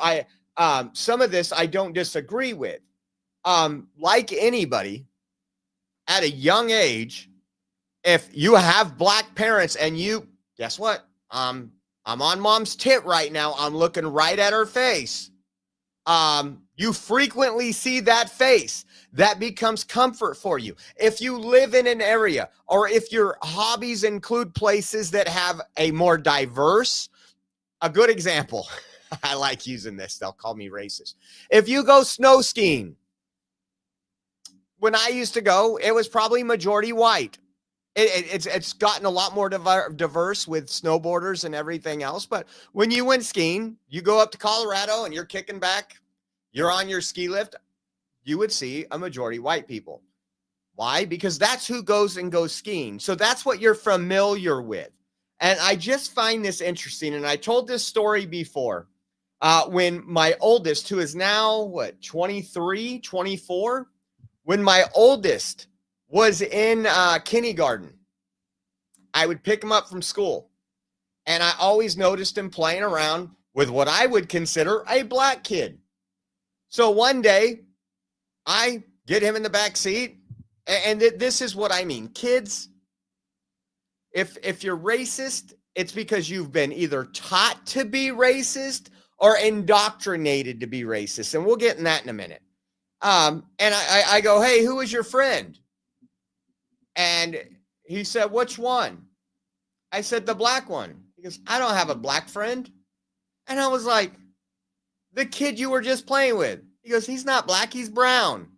some of this I don't disagree with. Like anybody, at a young age, if you have black parents and guess what? I'm on mom's tit right now. I'm looking right at her face. You frequently see that face. That becomes comfort for you. If you live in an area or if your hobbies include places that have a more diverse, a good example, I like using this. They'll call me racist. If you go snow skiing, when I used to go, it was probably majority white. It's gotten a lot more diverse with snowboarders and everything else. But when you went skiing, you go up to Colorado and you're kicking back, you're on your ski lift, you would see a majority white people. Why? Because that's who goes skiing. So that's what you're familiar with. And I just find this interesting. And I told this story before when my oldest, who is now, 23, 24, when my oldest was in kindergarten, I would pick him up from school. And I always noticed him playing around with what I would consider a black kid. So one day, I get him in the back seat. And this is what I mean. Kids, if you're racist, it's because you've been either taught to be racist or indoctrinated to be racist. And we'll get in that in a minute. And I go, hey, who is your friend? And he said, which one? I said, the black one. He goes, I don't have a black friend. And I was like, the kid you were just playing with. He goes, he's not black, he's brown.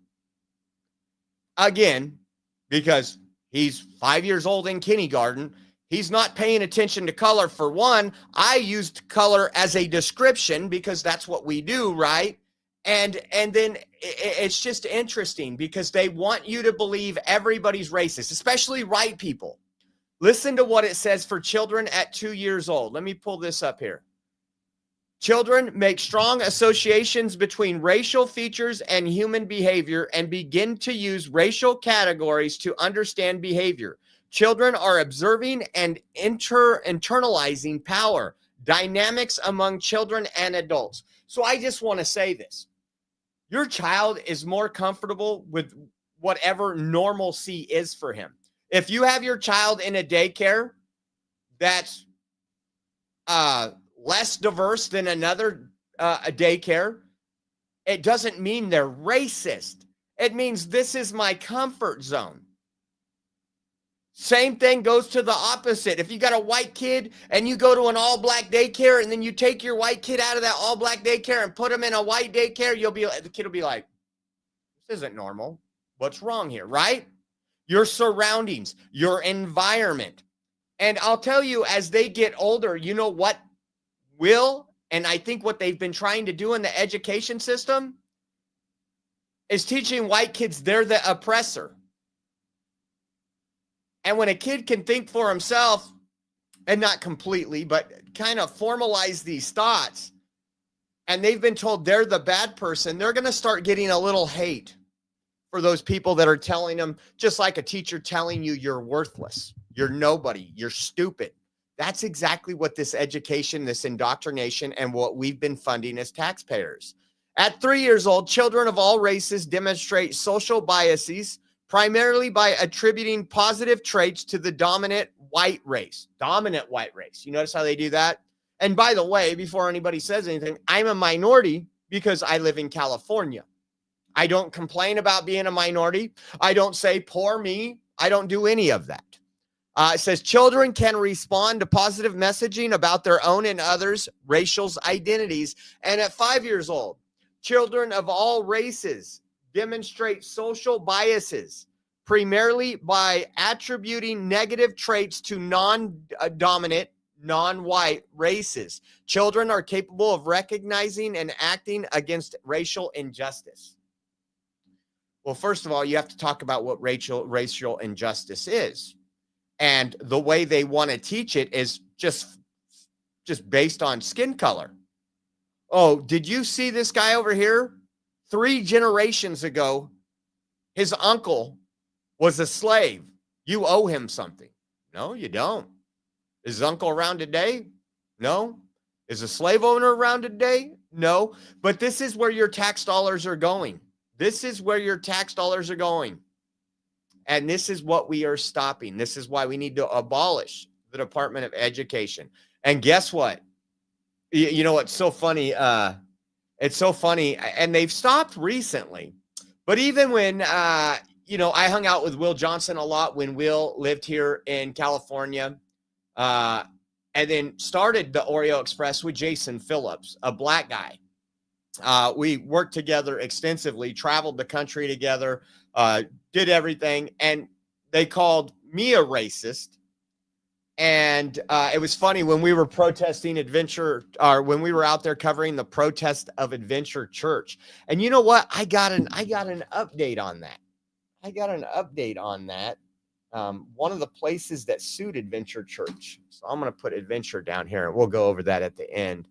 Again, because he's 5 years old in kindergarten, he's not paying attention to color. For one, I used color as a description because that's what we do, right? And then it's just interesting because they want you to believe everybody's racist, especially white people. Listen to what it says for children at 2 years old. Let me pull this up here. Children make strong associations between racial features and human behavior and begin to use racial categories to understand behavior. Children are observing and internalizing power dynamics among children and adults. So I just want to say this. Your child is more comfortable with whatever normalcy is for him. If you have your child in a daycare that's less diverse than another a daycare, it doesn't mean they're racist. It means this is my comfort zone. Same thing goes to the opposite. If you got a white kid and you go to an all-black daycare and then you take your white kid out of that all-black daycare and put him in a white daycare, the kid will be like, this isn't normal. What's wrong here, right? Your surroundings, your environment. And I'll tell you, as they get older, you know what will, and I think what they've been trying to do in the education system is teaching white kids they're the oppressor. And when a kid can think for himself, and not completely, but kind of formalize these thoughts, and they've been told they're the bad person, they're going to start getting a little hate for those people that are telling them, just like a teacher telling you you're worthless, you're nobody, you're stupid. That's exactly what this education, this indoctrination, and what we've been funding as taxpayers. At 3 years old, children of all races demonstrate social biases, primarily by attributing positive traits to the dominant white race. Dominant white race. You notice how they do that? And by the way, before anybody says anything, I'm a minority because I live in California. I don't complain about being a minority. I don't say, poor me. I don't do any of that. It says children can respond to positive messaging about their own and others' racial identities. And at 5 years old, children of all races demonstrate social biases, primarily by attributing negative traits to non-dominant, non-white races. Children are capable of recognizing and acting against racial injustice. Well, first of all, you have to talk about what racial injustice is. And the way they want to teach it is just based on skin color. Oh, did you see this guy over here? 3 generations ago, his uncle was a slave. You owe him something. No, you don't. Is his uncle around today? No. Is a slave owner around today? No. But this is where your tax dollars are going. This is where your tax dollars are going. And this is what we are stopping. This is why we need to abolish the Department of Education. And guess what? You know what's so funny? It's so funny. And they've stopped recently. But even when, I hung out with Will Johnson a lot when Will lived here in California. And then started the Oreo Express with Jason Phillips, a black guy. We worked together extensively, traveled the country together, did everything. And they called me a racist. And it was funny when we were protesting when we were out there covering the protest of Adventure Church. And you know what? I got an update on that. One of the places that sued Adventure Church. So I'm going to put Adventure down here and we'll go over that at the end.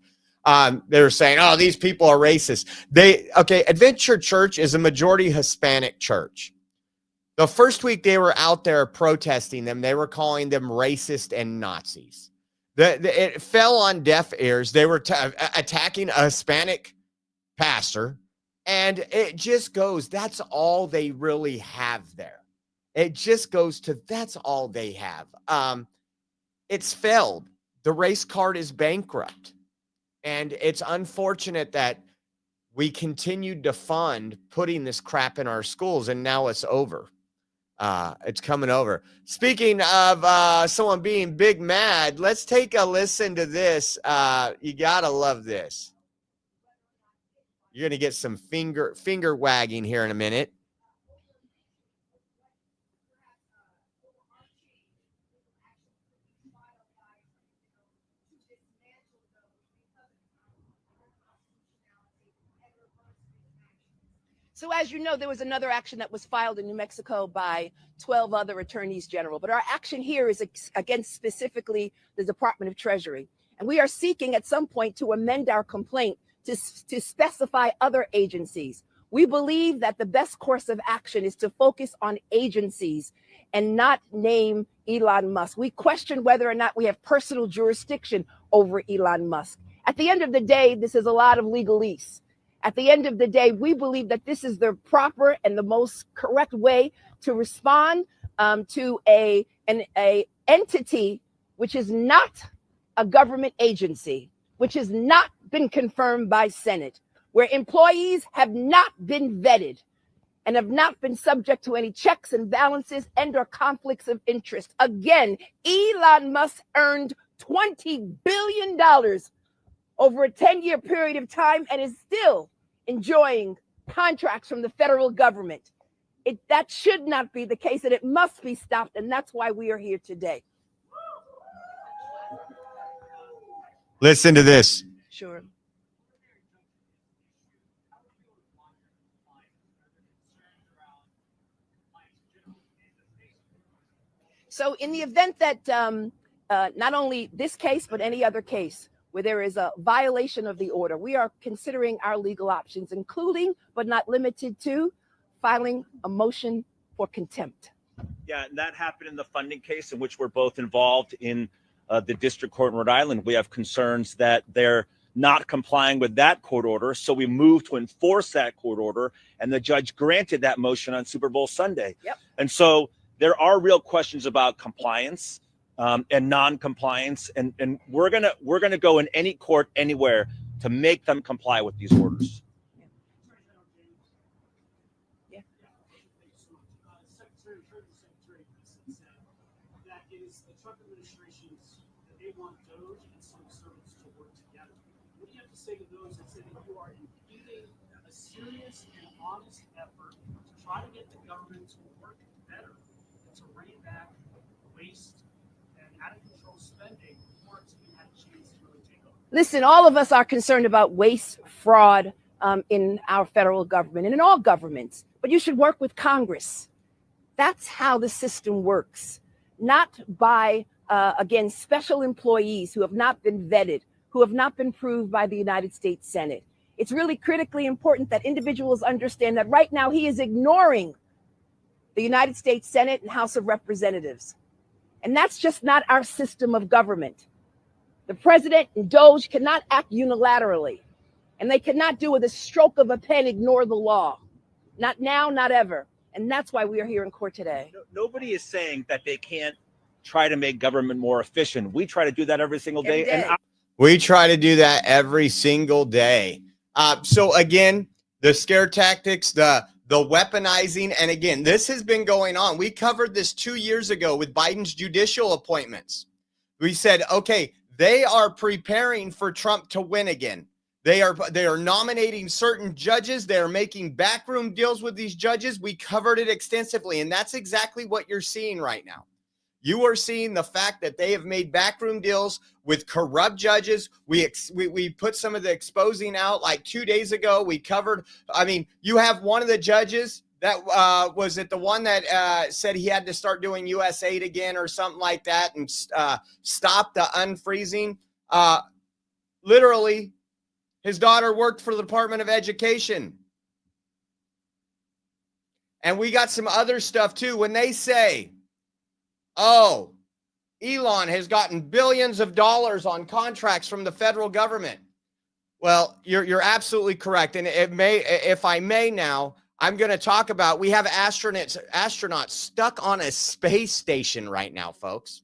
They were saying, oh, these people are racist. Adventure Church is a majority Hispanic church. The first week they were out there protesting them, they were calling them racist and Nazis. It fell on deaf ears. They were attacking a Hispanic pastor, and it just goes, that's all they really have there. It just goes to, that's all they have. It's failed. The race card is bankrupt. And it's unfortunate that we continued to fund putting this crap in our schools, and now it's over. It's coming over. Speaking of someone being big mad, let's take a listen to this. You gotta love this. You're gonna get some finger wagging here in a minute. So as you know, there was another action that was filed in New Mexico by 12 other attorneys general. But our action here is against specifically the Department of Treasury. And we are seeking at some point to amend our complaint to specify other agencies. We believe that the best course of action is to focus on agencies and not name Elon Musk. We question whether or not we have personal jurisdiction over Elon Musk. At the end of the day, this is a lot of legalese. At the end of the day, we believe that this is the proper and the most correct way to respond to an entity which is not a government agency. which has not been confirmed by Senate, where employees have not been vetted and have not been subject to any checks and balances and or conflicts of interest. Again, Elon Musk earned $20 billion over a 10-year period of time and is still enjoying contracts from the federal government. That should not be the case, and it must be stopped, and that's why we are here today. Listen to this. Sure. So in the event that not only this case, but any other case where there is a violation of the order, we are considering our legal options, including, but not limited to, filing a motion for contempt. Yeah, and that happened in the funding case in which we're both involved in the district court in Rhode Island. We have concerns that they're not complying with that court order. So we moved to enforce that court order, and the judge granted that motion on Super Bowl Sunday. Yep. And so there are real questions about compliance and non-compliance, and we're gonna go in any court anywhere to make them comply with these orders. Say to those that say that you are impeding a serious and honest effort to try to get the government to work better and to rein back waste and out of control spending before it's even had a chance to really take over? Listen, all of us are concerned about waste, fraud in our federal government and in all governments, but you should work with Congress. That's how the system works, not by, again, special employees who have not been vetted, who have not been proved by the United States Senate. It's really critically important that individuals understand that right now he is ignoring the United States Senate and House of Representatives. And that's just not our system of government. The president and DOJ cannot act unilaterally, and they cannot do with a stroke of a pen ignore the law. Not now, not ever. And that's why we are here in court today. Nobody is saying that they can't try to make government more efficient. We try to do that every single day. And we try to do that every single day. So again, the scare tactics, the weaponizing, and again, this has been going on. We covered this 2 years ago with Biden's judicial appointments. We said, okay, they are preparing for Trump to win again. They are nominating certain judges. They are making backroom deals with these judges. We covered it extensively, and that's exactly what you're seeing right now. You are seeing the fact that they have made backroom deals with corrupt judges. We put some of the exposing out like 2 days ago. We covered, I mean, you have one of the judges that was it the one that said he had to start doing US aid again or something like that and stop the unfreezing. Literally, his daughter worked for the Department of Education. And we got some other stuff too. When they say, oh, Elon has gotten billions of dollars on contracts from the federal government. Well, you're absolutely correct. And it may, if I may now, I'm going to talk about, we have astronauts stuck on a space station right now, folks.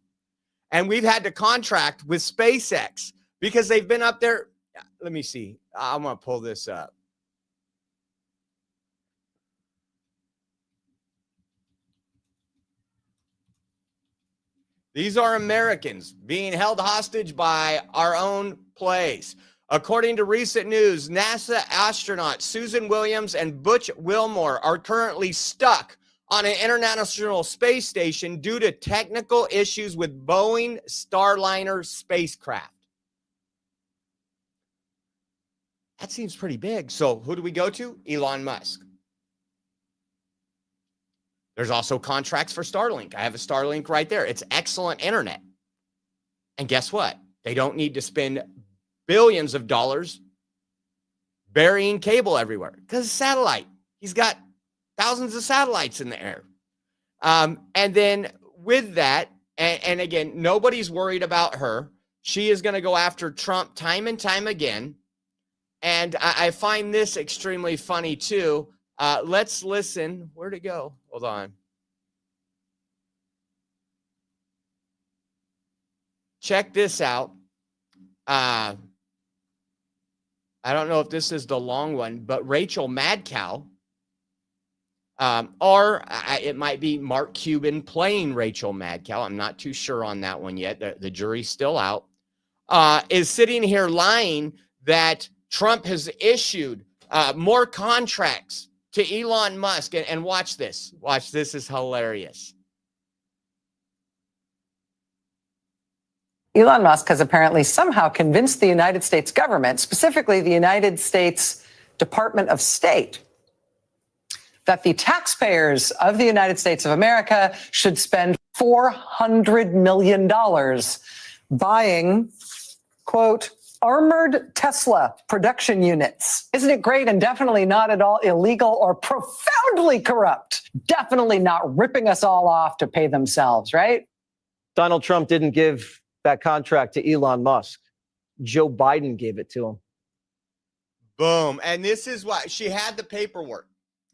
And we've had to contract with SpaceX because they've been up there. Let me see. I'm going to pull this up. These are Americans being held hostage by our own place. According to recent news, NASA astronauts Susan Williams and Butch Wilmore are currently stuck on an international space station due to technical issues with Boeing Starliner spacecraft. That seems pretty big. So who do we go to? Elon Musk. There's also contracts for Starlink. I have a Starlink right there. It's excellent internet. And guess what? They don't need to spend billions of dollars burying cable everywhere because satellite. He's got thousands of satellites in the air. And then with that, and again, nobody's worried about her. She is going to go after Trump time and time again. And I find this extremely funny too. Let's listen. Where'd it go? Hold on. Check this out. I don't know if this is the long one, but Rachel Madcow, or it might be Mark Cuban playing Rachel Madcow. I'm not too sure on that one yet. The jury's still out. Is sitting here lying that Trump has issued more contracts to Elon Musk. And watch this. Watch, this is hilarious. Elon Musk has apparently somehow convinced the United States government, specifically the United States Department of State, that the taxpayers of the United States of America should spend $400 million buying, quote, armored Tesla production units. Isn't it great and definitely not at all illegal or profoundly corrupt? Definitely not ripping us all off to pay themselves, right? Donald Trump didn't give that contract to Elon Musk. Joe Biden gave it to him. Boom. And this is why she had the paperwork.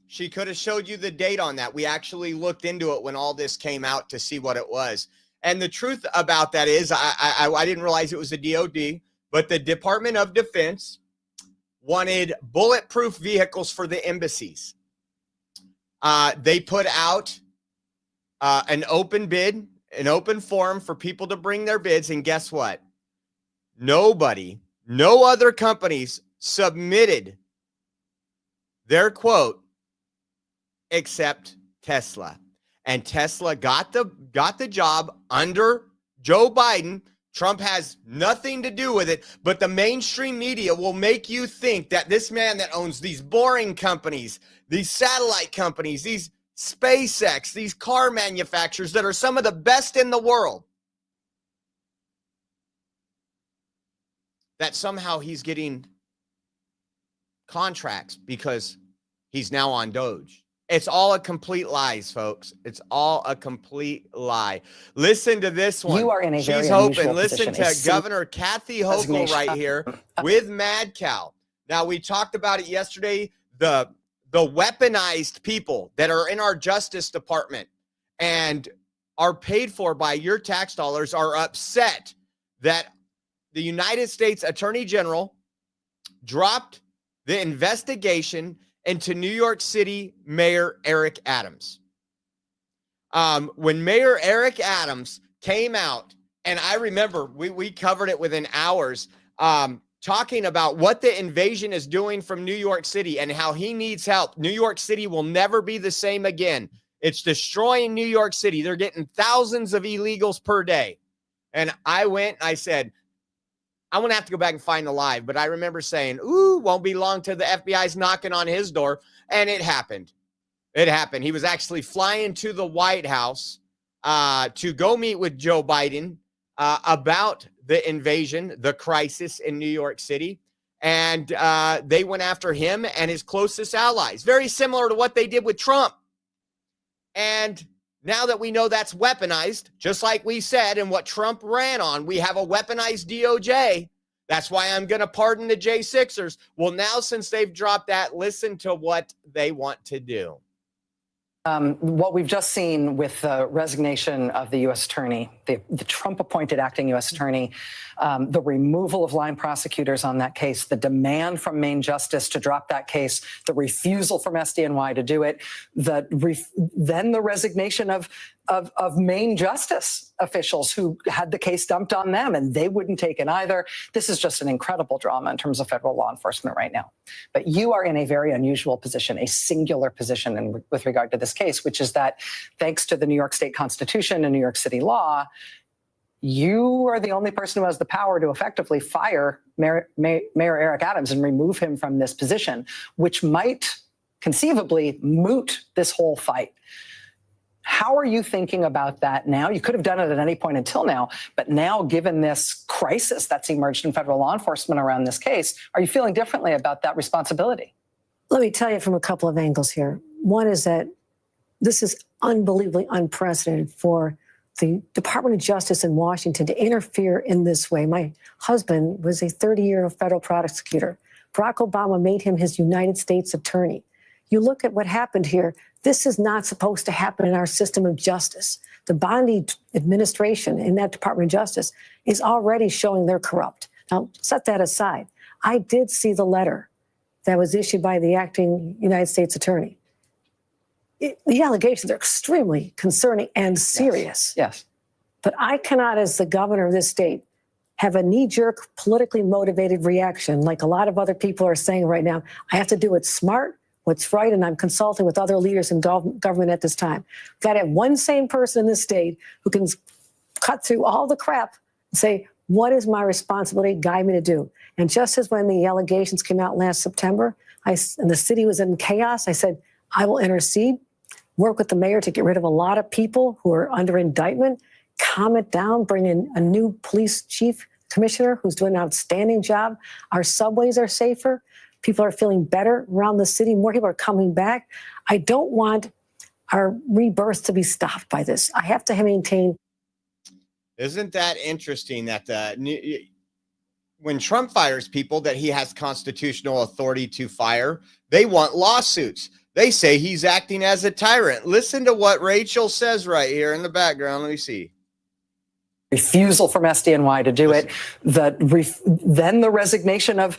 She could have showed you the date on that. We actually looked into it when all this came out to see what it was. And the truth about that is I didn't realize it was the DOD, but the Department of Defense wanted bulletproof vehicles for the embassies. They put out an open bid, an open forum for people to bring their bids. And guess what? Nobody, no other companies submitted their quote except Tesla. And Tesla got the job under Joe Biden. Trump has nothing to do with it, but the mainstream media will make you think that this man that owns these boring companies, these satellite companies, these SpaceX, these car manufacturers that are some of the best in the world, that somehow he's getting contracts because he's now on Doge. It's all a complete lies, folks. It's all a complete lie. Listen to this one. You are in a very She's unusual hoping. Listen position. to Governor Kathy Hochul right here with Madcow. Now, we talked about it yesterday, the weaponized people that are in our Justice Department and are paid for by your tax dollars are upset that the United States Attorney General dropped the investigation into New York City Mayor Eric Adams. When Mayor Eric Adams came out, and I remember we covered it within hours, talking about what the invasion is doing from New York City and how he needs help. New York City will never be the same again. It's destroying New York City. They're getting thousands of illegals per day. And I went, I said, I'm going to have to go back and find the live, but I remember saying, ooh, won't be long till the FBI's knocking on his door. And it happened. It happened. He was actually flying to the White House to go meet with Joe Biden about the invasion, the crisis in New York City. And they went after him and his closest allies, very similar to what they did with Trump. And now that we know that's weaponized, just like we said, and what Trump ran on, we have a weaponized DOJ. That's why I'm going to pardon the J6ers. Well, now since they've dropped that, listen to what they want to do. What we've just seen with the resignation of the U.S. attorney, the Trump-appointed acting U.S. attorney, the removal of line prosecutors on that case, the demand from Maine Justice to drop that case, the refusal from SDNY to do it, then the resignation of Maine Justice officials who had the case dumped on them and they wouldn't take it either. This is just an incredible drama in terms of federal law enforcement right now. But you are in a very unusual position, a singular position with regard to this case, which is that thanks to the New York State Constitution and New York City law, you are the only person who has the power to effectively fire Mayor Eric Adams and remove him from this position, which might conceivably moot this whole fight. How are you thinking about that now? You could have done it at any point until now, but now given this crisis that's emerged in federal law enforcement around this case, are you feeling differently about that responsibility? Let me tell you from a couple of angles here. One is that this is unbelievably unprecedented for the Department of Justice in Washington to interfere in this way. My husband was a 30-year federal prosecutor. Barack Obama made him his United States attorney. You look at what happened here. This is not supposed to happen in our system of justice. The Bondi administration in that Department of Justice is already showing they're corrupt. Now, set that aside. I did see the letter that was issued by the acting United States attorney. The allegations are extremely concerning and serious. Yes. But I cannot, as the governor of this state, have a knee-jerk, politically motivated reaction like a lot of other people are saying right now. I have to do what's smart, what's right, and I'm consulting with other leaders in government at this time. I've got to have one sane person in this state who can cut through all the crap and say, what is my responsibility? Guide me to do. And just as when the allegations came out last September, and the city was in chaos, I said, I will intercede, work with the mayor to get rid of a lot of people who are under indictment, calm it down, bring in a new police chief commissioner who's doing an outstanding job. Our subways are safer. People are feeling better around the city. More people are coming back. I don't want our rebirth to be stopped by this. I have to maintain. Isn't that interesting that when Trump fires people that he has constitutional authority to fire, they want lawsuits. They say he's acting as a tyrant. Listen to what Rachel says right here in the background. Let me see. Refusal from SDNY to do it, then the resignation of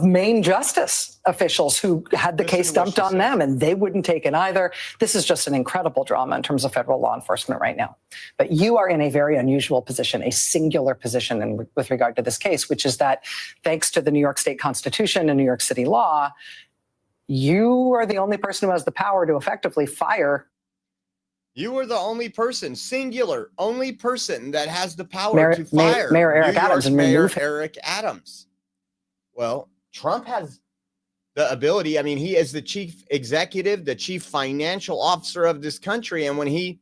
Maine justice officials who had the case dumped on them, and they wouldn't take it either. This is just an incredible drama in terms of federal law enforcement right now. But you are in a very unusual position, a singular position with regard to this case, which is that thanks to the New York State Constitution and New York City law, you are the only person who has the power to effectively fire. You are the only person, singular, only person that has the power to fire Mayor Eric Adams and Mayor Eric Adams. Well, Trump has the ability. I mean, he is the chief executive, the chief financial officer of this country. And when he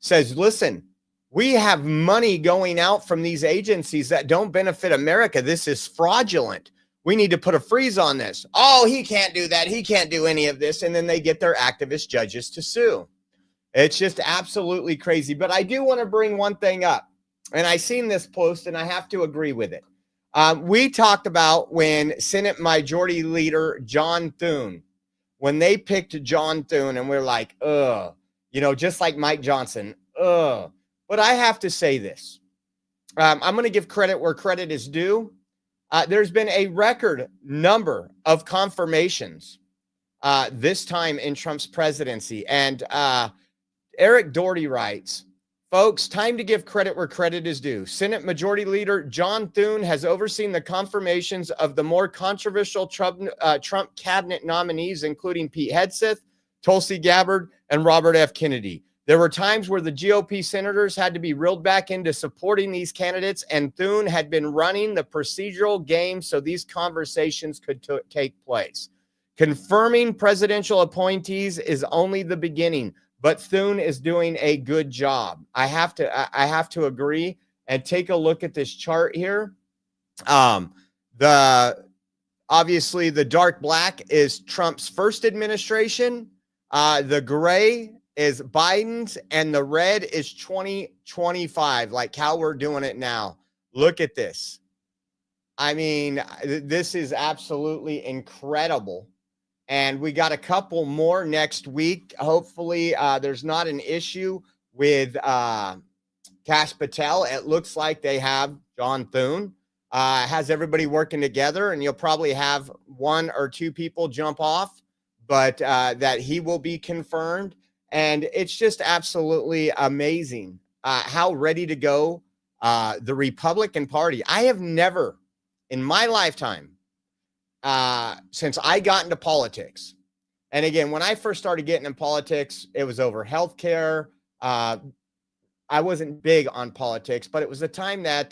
says, listen, we have money going out from these agencies that don't benefit America. This is fraudulent. We need to put a freeze on this. Oh, he can't do that. He can't do any of this. And then they get their activist judges to sue. It's just absolutely crazy. But I do want to bring one thing up. And I seen this post and I have to agree with it. We talked about when Senate Majority Leader John Thune, when they picked John Thune, and we're like, just like Mike Johnson, But I have to say this. I'm going to give credit where credit is due. There's been a record number of confirmations this time in Trump's presidency. And Eric Doherty writes, folks, time to give credit where credit is due. Senate Majority Leader John Thune has overseen the confirmations of the more controversial Trump cabinet nominees, including Pete Hegseth, Tulsi Gabbard, and Robert F. Kennedy. There were times where the GOP senators had to be reeled back into supporting these candidates, and Thune had been running the procedural game so these conversations could take place. Confirming presidential appointees is only the beginning, but Thune is doing a good job. I have to agree. And take a look at this chart here. Obviously the dark black is Trump's first administration. The gray is Biden's, and the red is 2025, like how we're doing it now. Look at this. I mean, this is absolutely incredible. And we got a couple more next week. Hopefully, there's not an issue with Kash Patel. It looks like they have John Thune. Has everybody working together, and you'll probably have one or two people jump off, but that he will be confirmed. And it's just absolutely amazing how ready to go the Republican Party. I have never in my lifetime, since I got into politics, and again, when I first started getting in politics, it was over healthcare. I wasn't big on politics, but it was the time that,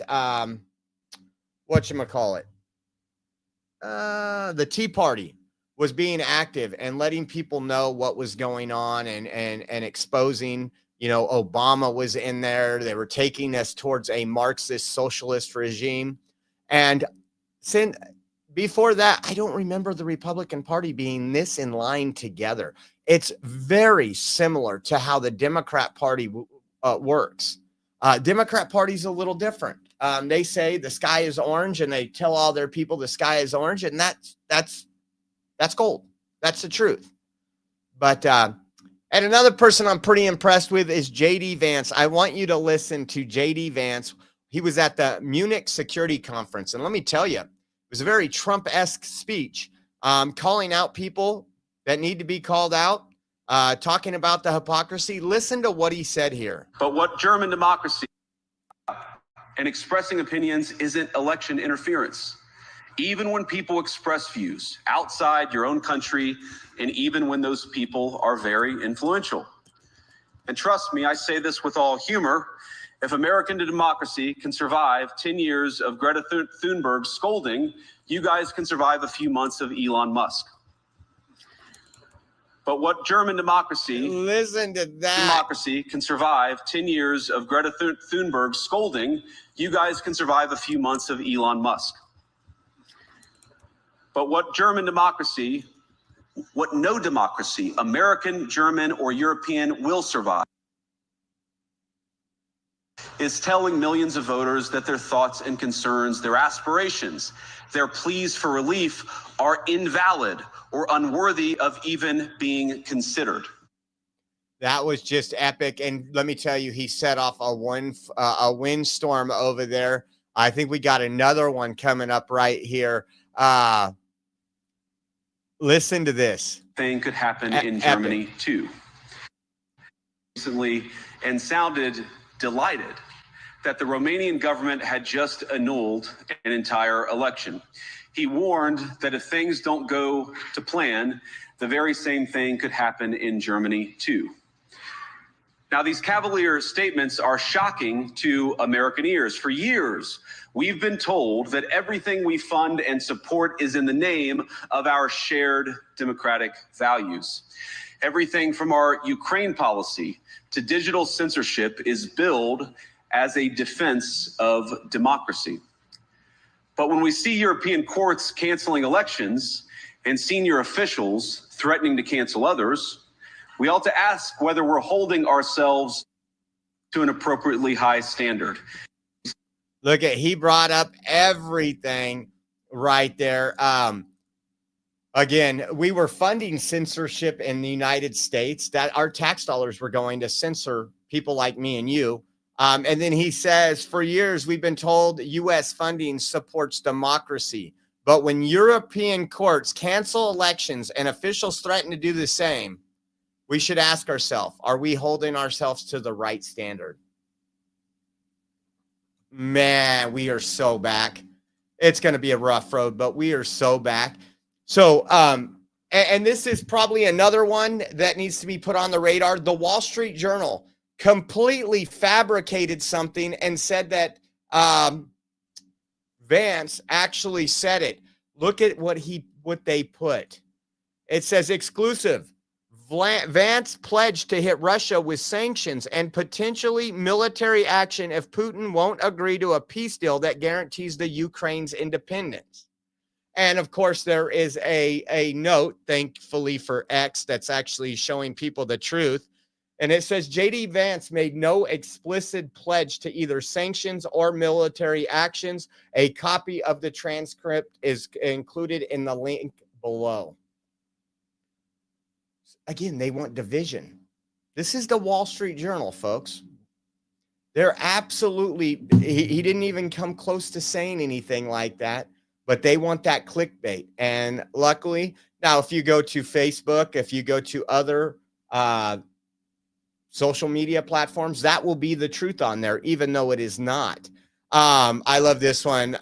the Tea Party was being active and letting people know what was going on and exposing, Obama was in there. They were taking us towards a Marxist socialist regime. And before that, I don't remember the Republican Party being this in line together. It's very similar to how the Democrat Party works. Democrat Party's a little different. They say the sky is orange, and they tell all their people the sky is orange, and that's gold. That's the truth. But and another person I'm pretty impressed with is J.D. Vance. I want you to listen to J.D. Vance. He was at the Munich Security Conference, and let me tell you, It was a very Trump-esque speech, calling out people that need to be called out, talking about the hypocrisy. Listen to what he said here. But what German democracy and expressing opinions isn't election interference. Even when people express views outside your own country, and even when those people are very influential. And trust me, I say this with all humor, if American democracy can survive 10 years of Greta Thunberg scolding, you guys can survive a few months of Elon Musk. But what German democracy, listen to that, democracy can survive 10 years of Greta Thunberg scolding, you guys can survive a few months of Elon Musk. But what German democracy, what no democracy, American, German, or European, will survive is telling millions of voters that their thoughts and concerns, their aspirations, their pleas for relief are invalid or unworthy of even being considered. That was just epic. And let me tell you, he set off a windstorm over there. I think we got another one coming up right here. Listen to this. Thing could happen in Germany too. Recently, and sounded delighted that the Romanian government had just annulled an entire election. He warned that if things don't go to plan, the very same thing could happen in Germany too. Now, these cavalier statements are shocking to American ears. For years, we've been told that everything we fund and support is in the name of our shared democratic values. Everything from our Ukraine policy to digital censorship is billed as a defense of democracy. But when we see European courts canceling elections and senior officials threatening to cancel others, we ought to ask whether we're holding ourselves to an appropriately high standard. Look at, he brought up everything right there. Again, we were funding censorship in the United States, that our tax dollars were going to censor people like me and you. And then he says, for years, we've been told U.S. funding supports democracy. But when European courts cancel elections and officials threaten to do the same, we should ask ourselves, are we holding ourselves to the right standard? Man, we are so back. It's going to be a rough road, but we are so back. So, and this is probably another one that needs to be put on the radar. The Wall Street Journal completely fabricated something and said that Vance actually said it. Look at what they put. It says exclusive. Vance pledged to hit Russia with sanctions and potentially military action if Putin won't agree to a peace deal that guarantees the Ukraine's independence. And of course, there is a note, thankfully for X, that's actually showing people the truth. And it says J.D. Vance made no explicit pledge to either sanctions or military actions. A copy of the transcript is included in the link below. Again, they want division. This is the Wall Street Journal, folks. They're absolutely, he didn't even come close to saying anything like that, but they want that clickbait. And luckily, now if you go to Facebook, if you go to other social media platforms, that will be the truth on there, even though it is not. I love this one.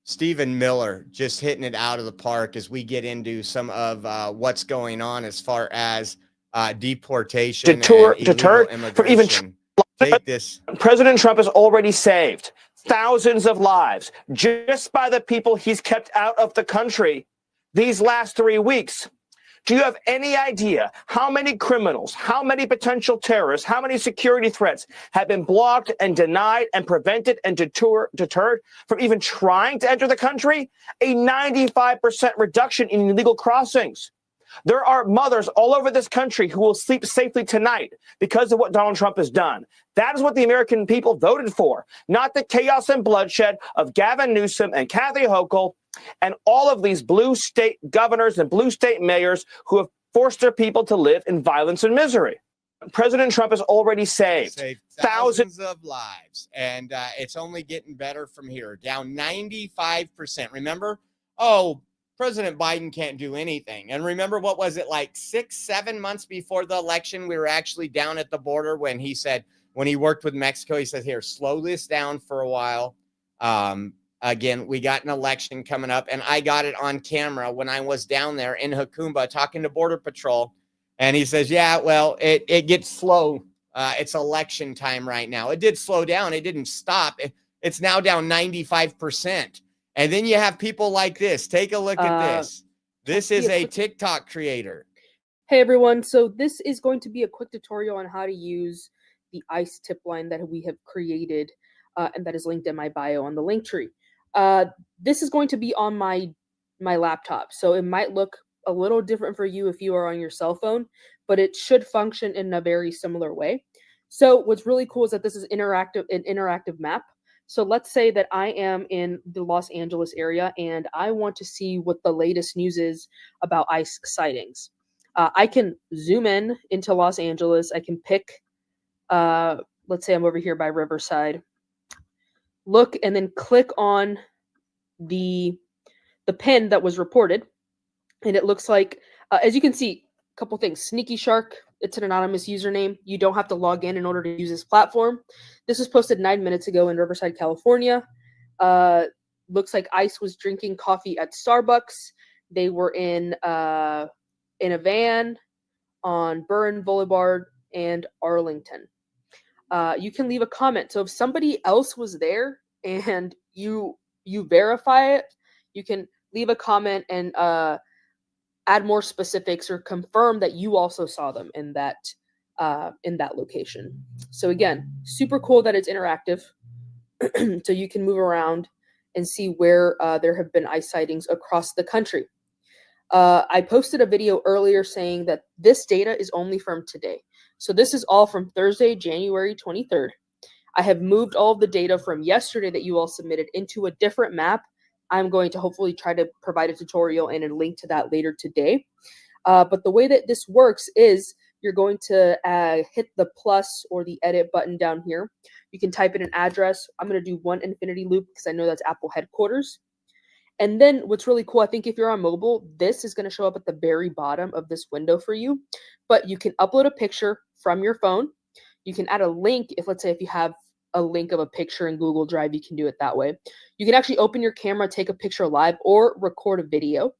Stephen Miller just hitting it out of the park as we get into some of what's going on as far as deportation, deterred from even take this. President Trump has already saved thousands of lives just by the people he's kept out of the country these last 3 weeks. Do you have any idea how many criminals, how many potential terrorists, how many security threats have been blocked and denied and prevented and deterred from even trying to enter the country? A 95% reduction in illegal crossings. There are mothers all over this country who will sleep safely tonight because of what Donald Trump has done. That is what the American people voted for, not the chaos and bloodshed of Gavin Newsom and Kathy Hochul and all of these blue state governors and blue state mayors who have forced their people to live in violence and misery. President Trump has already saved thousands of lives, and it's only getting better from here. Down 95%. Remember? Oh, President Biden can't do anything. And remember, what was it, like 6-7 months before the election, we were actually down at the border when he said, when he worked with Mexico, he said, here, slow this down for a while. Again, we got an election coming up, and I got it on camera when I was down there in Jacumba talking to Border Patrol. And he says, yeah, well, it gets slow. It's election time right now. It did slow down. It didn't stop. It's now down 95%. And then you have people like this. Take a look at this. This is a TikTok creator. Hey, everyone. So this is going to be a quick tutorial on how to use the ICE tip line that we have created, and that is linked in my bio on the link tree. This is going to be on my laptop, so it might look a little different for you if you are on your cell phone, but it should function in a very similar way. So what's really cool is that this is an interactive map. So let's say that I am in the Los Angeles area and I want to see what the latest news is about ICE sightings. I can zoom in into Los Angeles. I can pick, let's say I'm over here by Riverside, look, and then click on the pin that was reported. And it looks like, as you can see, a couple things. Sneaky Shark, it's an anonymous username. You don't have to log in order to use this platform. This was posted 9 minutes ago in Riverside, California. Looks like ICE was drinking coffee at Starbucks. They were in a van on Burn Boulevard and Arlington. You can leave a comment. So if somebody else was there and you verify it, you can leave a comment and add more specifics or confirm that you also saw them in that location. So again, super cool that it's interactive. So you can move around and see where there have been ICE sightings across the country. I posted a video earlier saying that this data is only from today. So this is all from Thursday, January 23rd. I have moved all of the data from yesterday that you all submitted into a different map. I'm going to hopefully try to provide a tutorial and a link to that later today. But the way that this works is you're going to hit the plus or the edit button down here. You can type in an address. I'm going to do one infinity loop because I know that's Apple headquarters. And then what's really cool, I think if you're on mobile, this is going to show up at the very bottom of this window for you. But you can upload a picture from your phone. You can add a link if, let's say, if you have a link of a picture in Google Drive, you can do it that way. You can actually open your camera, take a picture live, or record a video.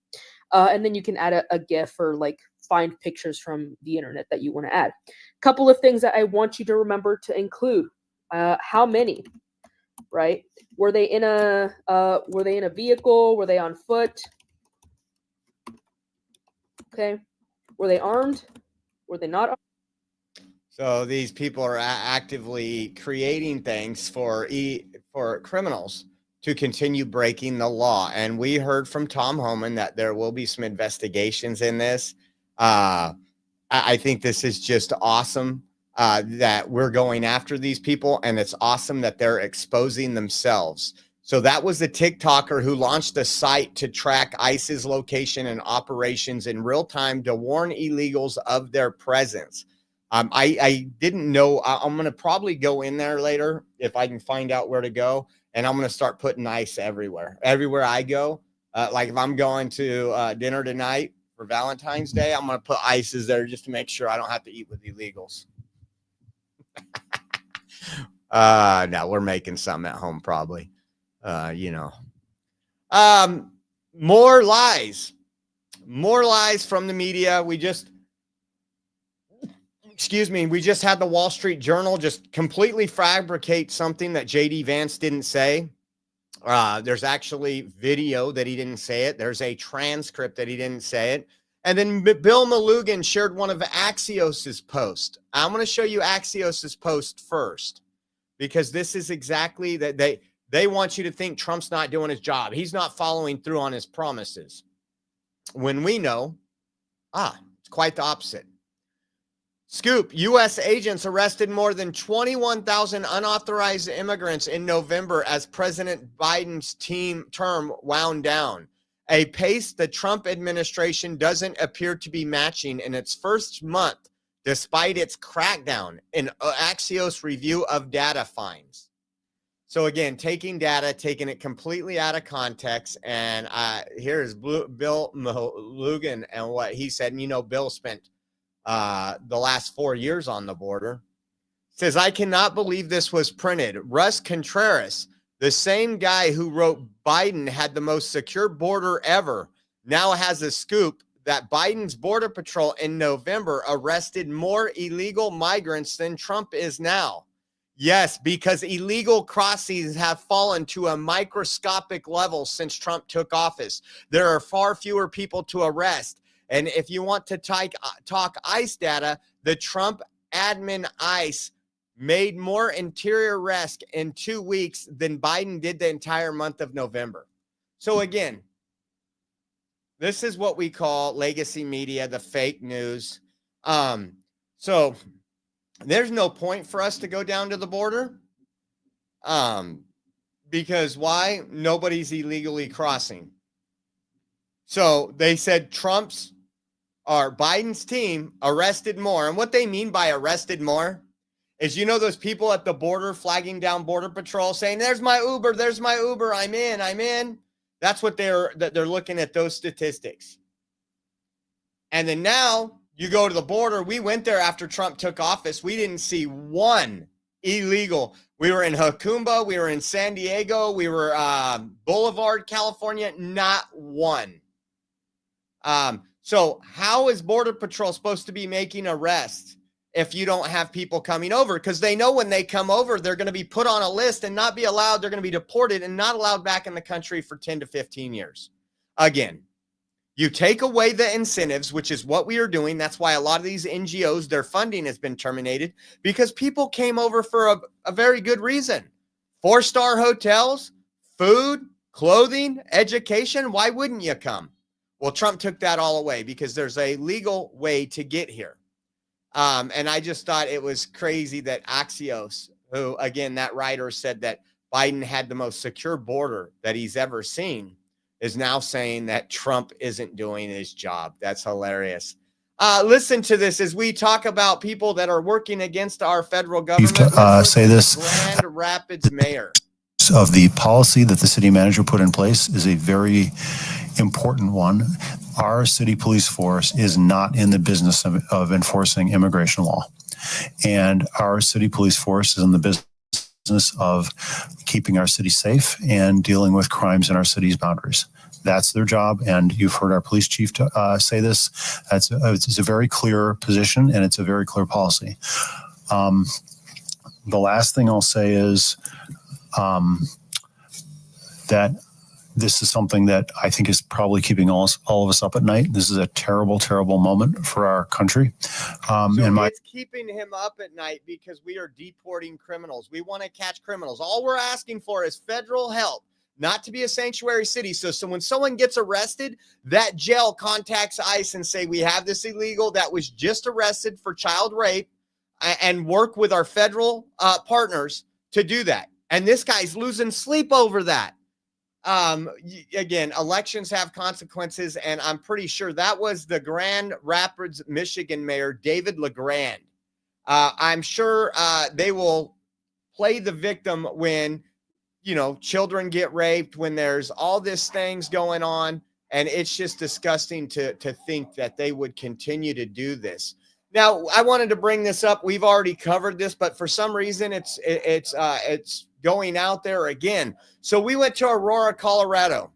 And then you can add a GIF or like find pictures from the internet that you want to add. A couple of things that I want you to remember to include. How many, right? Were they in a vehicle? Were they on foot? Okay. Were they armed? Were they not armed? So these people are actively creating things for criminals to continue breaking the law. And we heard from Tom Homan that there will be some investigations in this. I think this is just awesome that we're going after these people, and it's awesome that they're exposing themselves. So that was the TikToker who launched a site to track ICE's location and operations in real time to warn illegals of their presence. I didn't know. I'm going to probably go in there later if I can find out where to go. And I'm going to start putting ICE everywhere. Everywhere I go. Like if I'm going to dinner tonight for Valentine's Day, I'm going to put ICEs there just to make sure I don't have to eat with illegals. No, we're making something at home probably. More lies. More lies from the media. We just had the Wall Street Journal just completely fabricate something that J.D. Vance didn't say. There's actually video that he didn't say it. There's a transcript that he didn't say it. And then Bill Malugin shared one of Axios's posts. I'm going to show you Axios's post first, because this is exactly that they want you to think Trump's not doing his job. He's not following through on his promises. When we know, it's quite the opposite. Scoop, U.S. agents arrested more than 21,000 unauthorized immigrants in November as President Biden's term wound down, a pace the Trump administration doesn't appear to be matching in its first month despite its crackdown in Axios review of data finds. So again, taking data, taking it completely out of context. And here's Bill Lugan and what he said. And you know, Bill spent the last 4 years on the border. Says, I cannot believe this was printed. Russ Contreras, the same guy who wrote Biden had the most secure border ever, now has a scoop that Biden's Border Patrol in November arrested more illegal migrants than Trump is now. Yes, because illegal crossings have fallen to a microscopic level since Trump took office. There are far fewer people to arrest. And if you want to talk ICE data, the Trump admin ICE made more interior arrests in 2 weeks than Biden did the entire month of November. So again, this is what we call legacy media, the fake news. So there's no point for us to go down to the border. Because why? Nobody's illegally crossing. So they said Biden's team arrested more. And what they mean by arrested more is, you know, those people at the border flagging down Border Patrol saying, there's my Uber, I'm in. That's what they're looking at, those statistics. And then now you go to the border. We went there after Trump took office. We didn't see one illegal. We were in Jacumba. We were in San Diego. We were Boulevard, California. Not one. So how is Border Patrol supposed to be making arrests if you don't have people coming over? Because they know when they come over, they're going to be put on a list and not be allowed. They're going to be deported and not allowed back in the country for 10 to 15 years. Again, you take away the incentives, which is what we are doing. That's why a lot of these NGOs, their funding has been terminated, because people came over for a very good reason. 4-star hotels, food, clothing, education. Why wouldn't you come? Well, Trump took that all away because there's a legal way to get here. And I just thought it was crazy that Axios, who, again, that writer said that Biden had the most secure border that he's ever seen, is now saying that Trump isn't doing his job. That's hilarious. Listen to this as we talk about people that are working against our federal government. Say this. Grand Rapids mayor. Of the policy that the city manager put in place is a very important one. Our city police force is not in the business of enforcing immigration law. And our city police force is in the business of keeping our city safe and dealing with crimes in our city's boundaries. That's their job. And you've heard our police chief say this. It's a very clear position and it's a very clear policy. The last thing I'll say is that this is something that I think is probably keeping all of us up at night. This is a terrible, terrible moment for our country. It's keeping him up at night because we are deporting criminals. We want to catch criminals. All we're asking for is federal help, not to be a sanctuary city. So when someone gets arrested, that jail contacts ICE and say, we have this illegal that was just arrested for child rape, and work with our federal partners to do that. And this guy's losing sleep over that. Again, elections have consequences, and I'm pretty sure that was the Grand Rapids, Michigan mayor, David LeGrand. I'm sure they will play the victim when, children get raped, when there's all these things going on, and it's just disgusting to think that they would continue to do this. Now, I wanted to bring this up. We've already covered this, but for some reason, it's going out there again. So we went to Aurora, Colorado.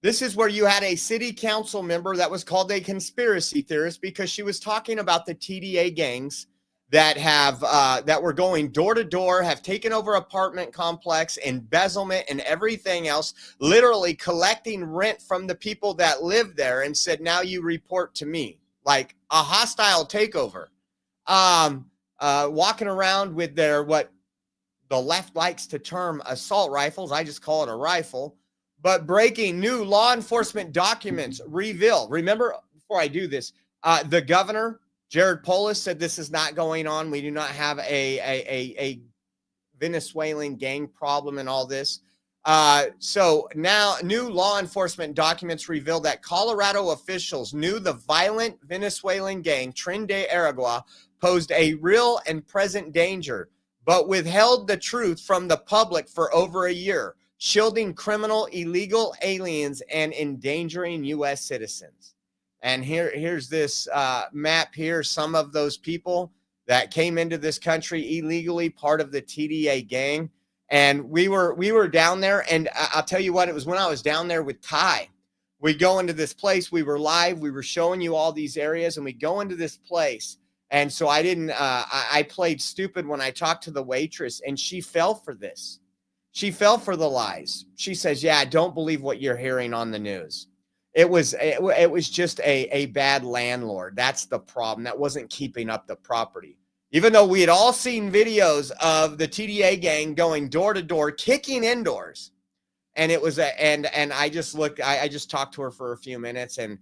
This is where you had a city council member that was called a conspiracy theorist because she was talking about the TDA gangs that were going door to door, have taken over apartment complex, embezzlement, and everything else, literally collecting rent from the people that live there, and said, "Now you report to me." Like a hostile takeover. Walking around with their, what the left likes to term assault rifles. I just call it a rifle. But breaking new law enforcement documents reveal. Remember, before I do this, the governor, Jared Polis, said this is not going on. We do not have a Venezuelan gang problem and all this. So now new law enforcement documents reveal that Colorado officials knew the violent Venezuelan gang Tren de Aragua posed a real and present danger, but withheld the truth from the public for over a year, shielding criminal illegal aliens and endangering U.S. citizens. And here's this map here, some of those people that came into this country illegally, part of the TDA gang. And we were down there, and I'll tell you what, it was when I was down there with Ty. We go into this place, we were live, we were showing you all these areas, and we go into this place. And so I didn't, I played stupid when I talked to the waitress, and she fell for this. She fell for the lies. She says, yeah, I don't believe what you're hearing on the news. It was just a bad landlord. That's the problem. That wasn't keeping up the property. Even though we had all seen videos of the TDA gang going door to door, kicking indoors. And it was and I just looked, I just talked to her for a few minutes, and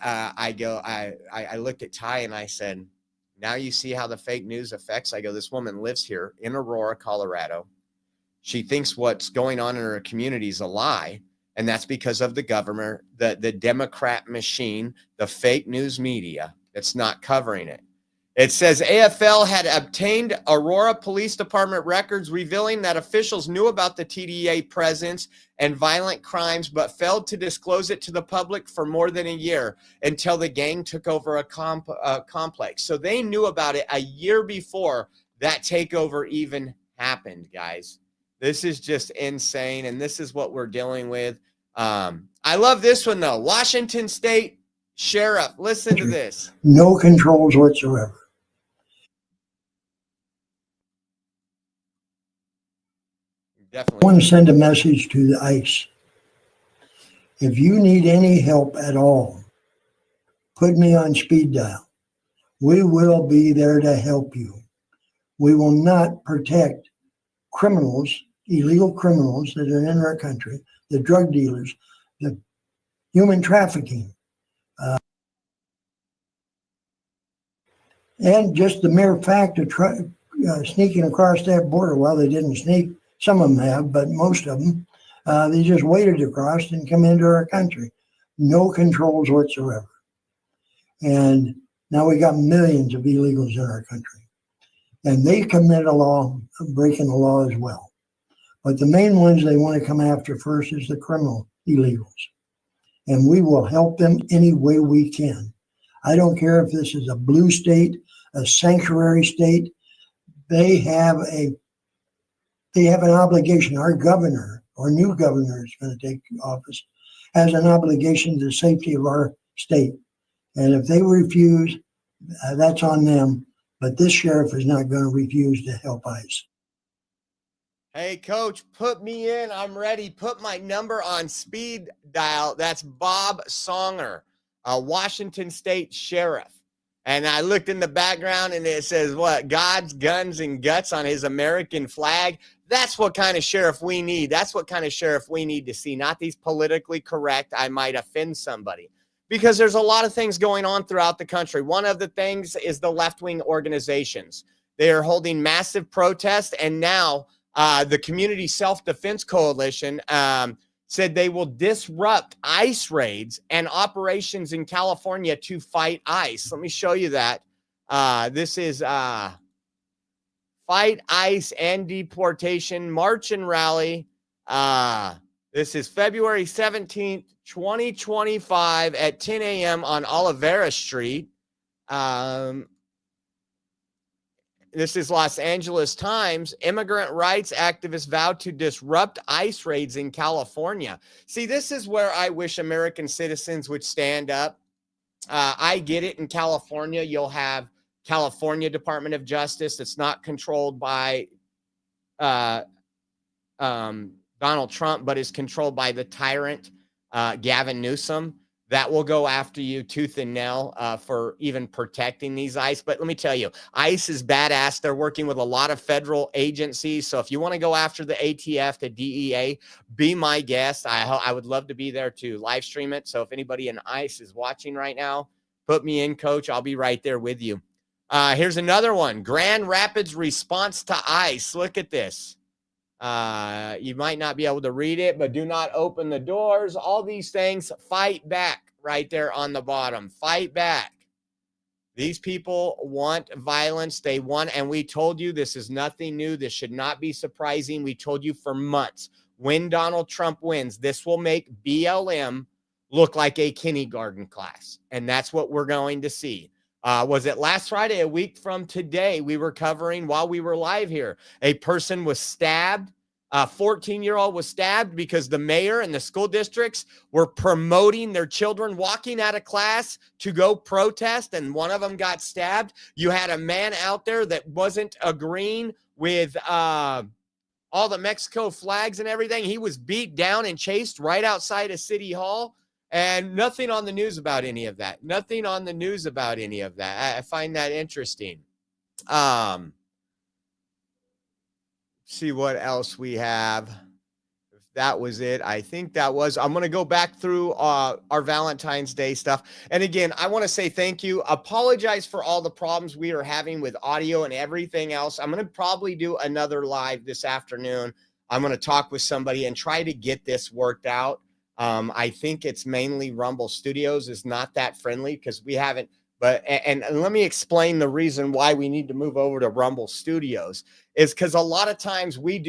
I looked at Ty and I said, now you see how the fake news affects. I go, this woman lives here in Aurora, Colorado. She thinks what's going on in her community is a lie. And that's because of the government, the Democrat machine, the fake news media that's not covering it. It says AFL had obtained Aurora Police Department records revealing that officials knew about the TDA presence and violent crimes, but failed to disclose it to the public for more than a year until the gang took over a complex. So they knew about it a year before that takeover even happened, guys. This is just insane, and this is what we're dealing with. I love this one, though. Washington State Sheriff. Listen to this. No controls whatsoever. Definitely. I want to send a message to the ICE. If you need any help at all, put me on speed dial. We will be there to help you. We will not protect criminals, illegal criminals that are in our country, the drug dealers, the human trafficking, and just the mere fact of sneaking across that border. Well, they didn't sneak. Some of them have, but most of them, they just waded across and come into our country. No controls whatsoever. And now we got millions of illegals in our country. And they commit a law, breaking the law as well. But the main ones they want to come after first is the criminal illegals. And we will help them any way we can. I don't care if this is a blue state, a sanctuary state. They have an obligation. Our governor, or new governor is going to take office, has an obligation to the safety of our state. And if they refuse, that's on them. But this sheriff is not going to refuse to help ICE. Hey, Coach, put me in. I'm ready. Put my number on speed dial. That's Bob Songer, a Washington State Sheriff. And I looked in the background and it says, what? God's guns and guts on his American flag. That's what kind of sheriff we need. That's what kind of sheriff we need to see. Not these politically correct, I might offend somebody. Because there's a lot of things going on throughout the country. One of the things is the left-wing organizations. They are holding massive protests, and now the Community Self-Defense Coalition said they will disrupt ICE raids and operations in California to fight ICE. Let me show you that. This is Fight ICE and Deportation March and Rally. This is February 17th, 2025 at 10 a.m. on Olivera Street. This is Los Angeles Times. Immigrant rights activists vowed to disrupt ICE raids in California. See, this is where I wish American citizens would stand up. I get it. In California, you'll have California Department of Justice that's not controlled by Donald Trump, but is controlled by the tyrant Gavin Newsom. That will go after you tooth and nail for even protecting these ICE. But let me tell you, ICE is badass. They're working with a lot of federal agencies. So if you want to go after the ATF, the DEA, be my guest. I would love to be there to live stream it. So if anybody in ICE is watching right now, put me in, Coach. I'll be right there with you. Here's another one. Grand Rapids response to ICE. Look at this. You might not be able to read it, but do not open the doors. All these things, fight back right there on the bottom. Fight back. These people want violence. They want, and we told you this is nothing new. This should not be surprising. We told you for months, when Donald Trump wins, this will make BLM look like a kindergarten class. And that's what we're going to see. Was it last Friday, a week from today, we were covering while we were live here, a person was stabbed. A 14-year-old was stabbed because the mayor and the school districts were promoting their children walking out of class to go protest, and one of them got stabbed. You had a man out there that wasn't agreeing with all the Mexico flags and everything. He was beat down and chased right outside of City Hall, and nothing on the news about any of that. Nothing on the news about any of that. I find that interesting. See what else we have. If that was it, I think that was. I'm going to go back through our Valentine's Day stuff. And again, I want to say thank you. Apologize for all the problems we are having with audio and everything else. I'm going to probably do another live this afternoon. I'm going to talk with somebody and try to get this worked out. I think it's mainly Rumble Studios is not that friendly because we haven't. But and let me explain the reason why we need to move over to Rumble Studios is because a lot of times we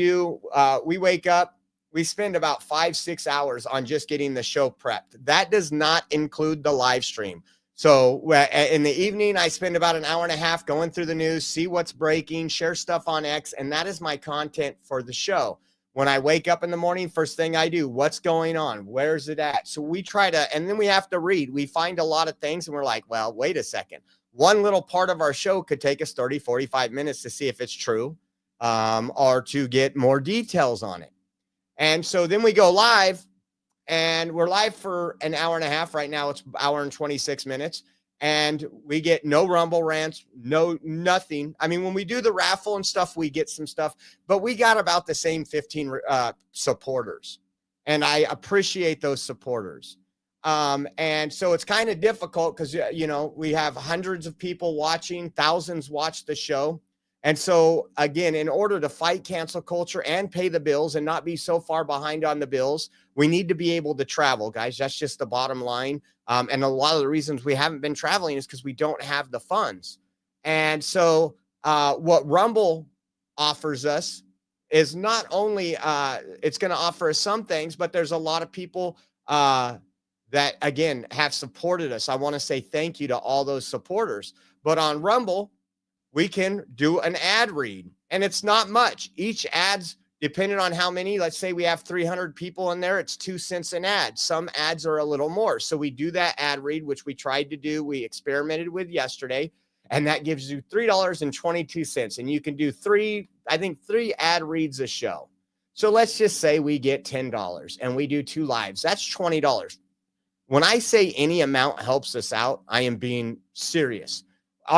wake up, we spend about 5-6 hours on just getting the show prepped. That does not include the live stream. So in the evening, I spend about an hour and a half going through the news, see what's breaking, share stuff on X, and that is my content for the show. When I wake up in the morning, first thing I do, what's going on? Where's it at? So we try to, and then we have to read. We find a lot of things and we're like, well, wait a second. One little part of our show could take us 30, 45 minutes to see if it's true or to get more details on it. And so then we go live and we're live for an hour and a half. Right now it's an hour and 26 minutes. And we get no Rumble rants, nothing. I mean, when we do the raffle and stuff, we get some stuff, but we got about the same 15 supporters. And I appreciate those supporters. And so it's kind of difficult because, you know, we have hundreds of people watching, thousands watch the show. And so, again, in order to fight cancel culture and pay the bills and not be so far behind on the bills, we need to be able to travel, guys. That's just the bottom line. And a lot of the reasons we haven't been traveling is because we don't have the funds. And so what Rumble offers us is not only it's going to offer us some things, but there's a lot of people that, again, have supported us. I want to say thank you to all those supporters. But on Rumble, we can do an ad read, and it's not much. Each ad's depending on how many, let's say we have 300 people in there, it's 2 cents an ad. Some ads are a little more. So we do that ad read, which we tried to do. We experimented with yesterday, and that gives you $3.22. And you can do three ad reads a show. So let's just say we get $10 and we do 2 lives. That's $20. When I say any amount helps us out, I am being serious.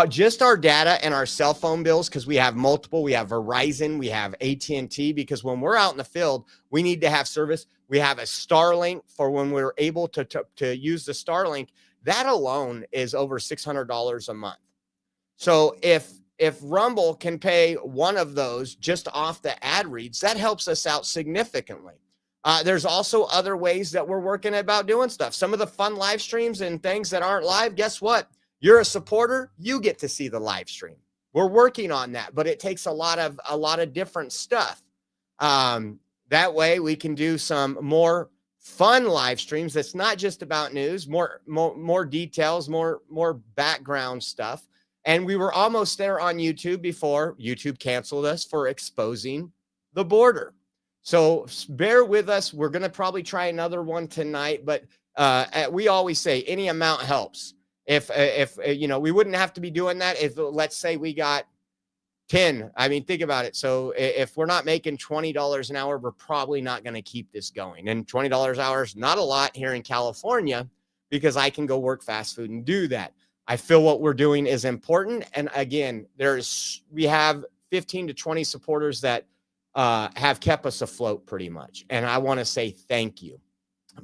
Just our data and our cell phone bills, because we have multiple. We have Verizon, we have AT&T, because when we're out in the field, we need to have service. We have a Starlink for when we're able to use the Starlink. That alone is over $600 a month. So if Rumble can pay one of those just off the ad reads, that helps us out significantly. There's also other ways that we're working about doing stuff. Some of the fun live streams and things that aren't live, guess what? You're a supporter, you get to see the live stream. We're working on that, but it takes a lot of different stuff. That way we can do some more fun live streams that's not just about news, more details, more background stuff. And we were almost there on YouTube before YouTube canceled us for exposing the border. So bear with us. We're going to probably try another one tonight, but we always say any amount helps. If you know, we wouldn't have to be doing that if, let's say, we got 10. I mean, think about it. So if we're not making $20 an hour, we're probably not going to keep this going. And $20 an hour is not a lot here in California because I can go work fast food and do that. I feel what we're doing is important. And again, we have 15 to 20 supporters that have kept us afloat pretty much. And I want to say thank you,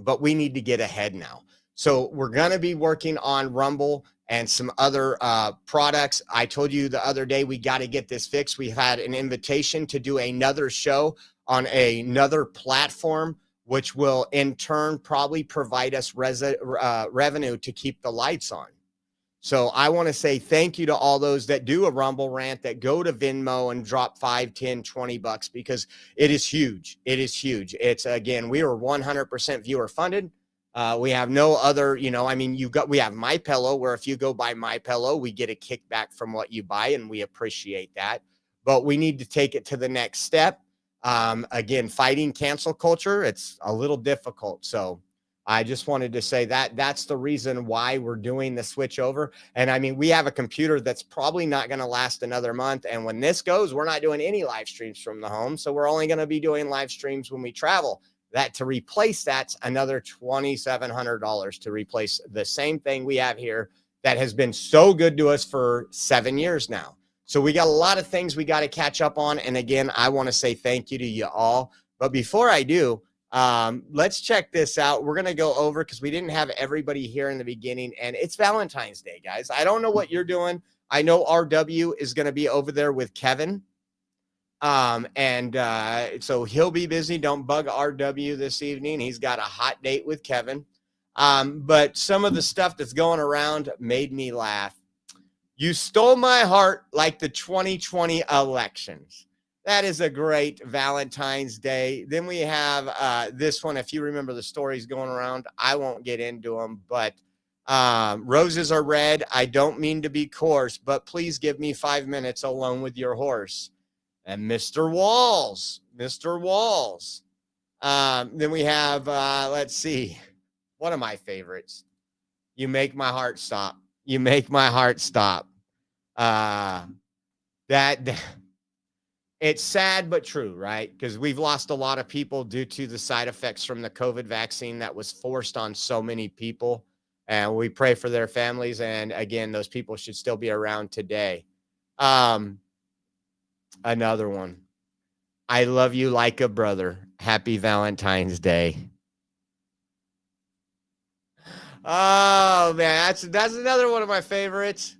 but we need to get ahead now. So we're going to be working on Rumble and some other products. I told you the other day, we got to get this fixed. We had an invitation to do another show on another platform, which will in turn probably provide us revenue to keep the lights on. So I want to say thank you to all those that do a Rumble rant, that go to Venmo and drop 5, 10, 20 bucks, because it is huge. It is huge. It's, again, we are 100% viewer funded. We have no other, I mean, we have MyPillow, where if you go buy MyPillow, we get a kickback from what you buy, and we appreciate that. But we need to take it to the next step. Again, fighting cancel culture, it's a little difficult. So I just wanted to say that's the reason why we're doing the switch over. And I mean, we have a computer that's probably not going to last another month. And when this goes, we're not doing any live streams from the home. So we're only going to be doing live streams when we travel. That to replace that's another $2,700 to replace the same thing we have here that has been so good to us for 7 years now. So we got a lot of things we got to catch up on. And again, I want to say thank you to you all. But before I do, let's check this out. We're going to go over, because we didn't have everybody here in the beginning, and it's Valentine's Day, guys. I don't know what you're doing. I know RW is going to be over there with Kevin. So he'll be busy. Don't bug RW this evening. He's got a hot date with Kevin. But some of the stuff that's going around made me laugh. You stole my heart like the 2020 elections. That is a great Valentine's Day. Then we have this one. If you remember the stories going around, I won't get into them, but roses are red. I don't mean to be coarse, but please give me 5 minutes alone with your horse. And Mr. Walls. Then we have, let's see, one of my favorites. You make my heart stop. You make my heart stop. It's sad but true, right? Because we've lost a lot of people due to the side effects from the COVID vaccine that was forced on so many people. And we pray for their families. And again, those people should still be around today. Another one. I love you like a brother. Happy Valentine's Day. Oh, man, that's another one of my favorites.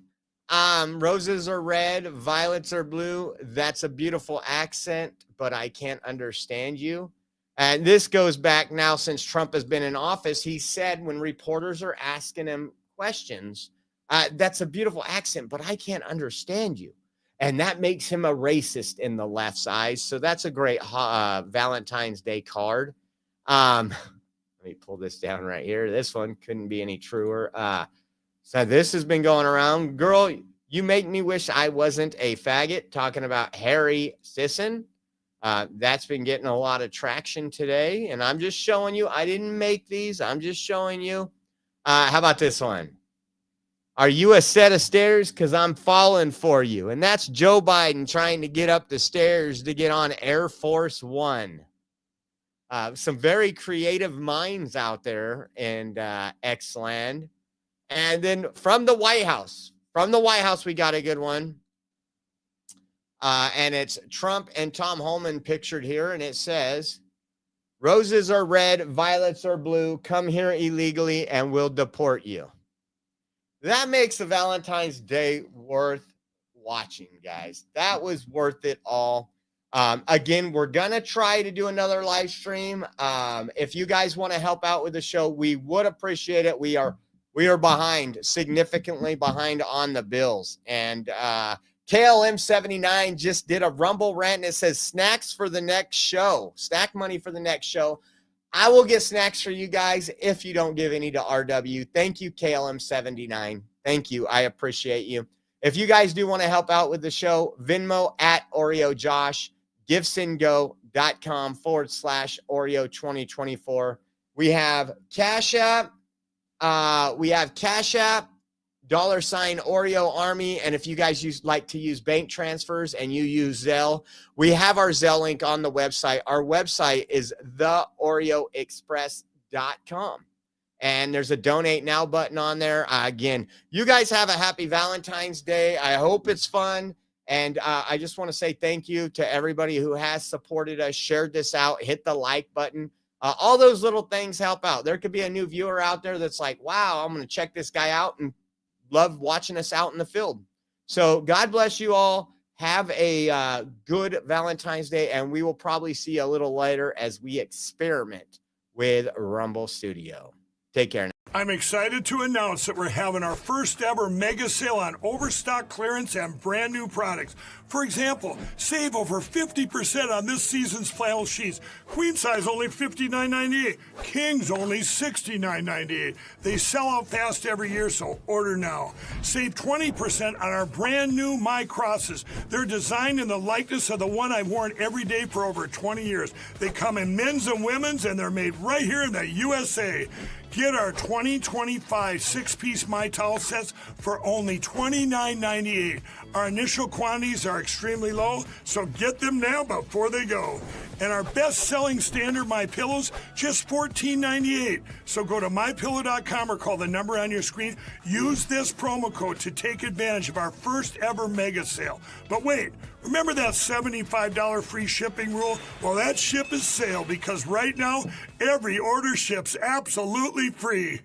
Roses are red, violets are blue. That's a beautiful accent, but I can't understand you. And this goes back now since Trump has been in office. He said when reporters are asking him questions, that's a beautiful accent, but I can't understand you. And that makes him a racist in the left's eyes. So that's a great Valentine's Day card. Let me pull this down right here. This one couldn't be any truer. So this has been going around. Girl, you make me wish I wasn't a faggot. Talking about Harry Sisson. That's been getting a lot of traction today. And I'm just showing you. I didn't make these. I'm just showing you. How about this one? Are you a set of stairs? Because I'm falling for you. And that's Joe Biden trying to get up the stairs to get on Air Force One. Some very creative minds out there in X-Land. And then from the White House, we got a good one. And it's Trump and Tom Holman pictured here. And it says, roses are red, violets are blue. Come here illegally and we'll deport you. That makes the Valentine's Day worth watching, guys. That was worth it all. Again, we're going to try to do another live stream. If you guys want to help out with the show, we would appreciate it. We are behind, significantly behind on the bills. And KLM 79 just did a Rumble rant, and it says snacks for the next show, snack money for the next show. I will get snacks for you guys if you don't give any to RW. Thank you, KLM 79. Thank you. I appreciate you. If you guys do want to help out with the show, Venmo at OreoJosh, giftsandgo.com/Oreo2024. We have Cash App. $, Oreo Army. And if you guys like to use bank transfers and you use Zelle, we have our Zelle link on the website. Our website is theoreoexpress.com. And there's a donate now button on there. Again, you guys have a happy Valentine's Day. I hope it's fun. And I just want to say thank you to everybody who has supported us, shared this out, hit the like button. All those little things help out. There could be a new viewer out there that's like, wow, I'm going to check this guy out. And love watching us out in the field. So God bless you all. Have a good Valentine's Day, and we will probably see you a little later as we experiment with Rumble Studio. Take care now. I'm excited to announce that we're having our first ever mega sale on overstock clearance and brand new products. For example, save over 50% on this season's flannel sheets. Queen size only $59.98. Kings only $69.98. They sell out fast every year, so order now. Save 20% on our brand new My Crosses. They're designed in the likeness of the one I've worn every day for over 20 years. They come in men's and women's, and they're made right here in the USA. Get our 2025 six-piece My Towel sets for only $29.98. Our initial quantities are extremely low, so get them now before they go. And our best-selling standard My Pillows, just $14.98. So go to mypillow.com or call the number on your screen. Use this promo code to take advantage of our first ever mega sale. But wait, remember that $75 free shipping rule? Well, that ship is sailed because right now, every order ships absolutely free.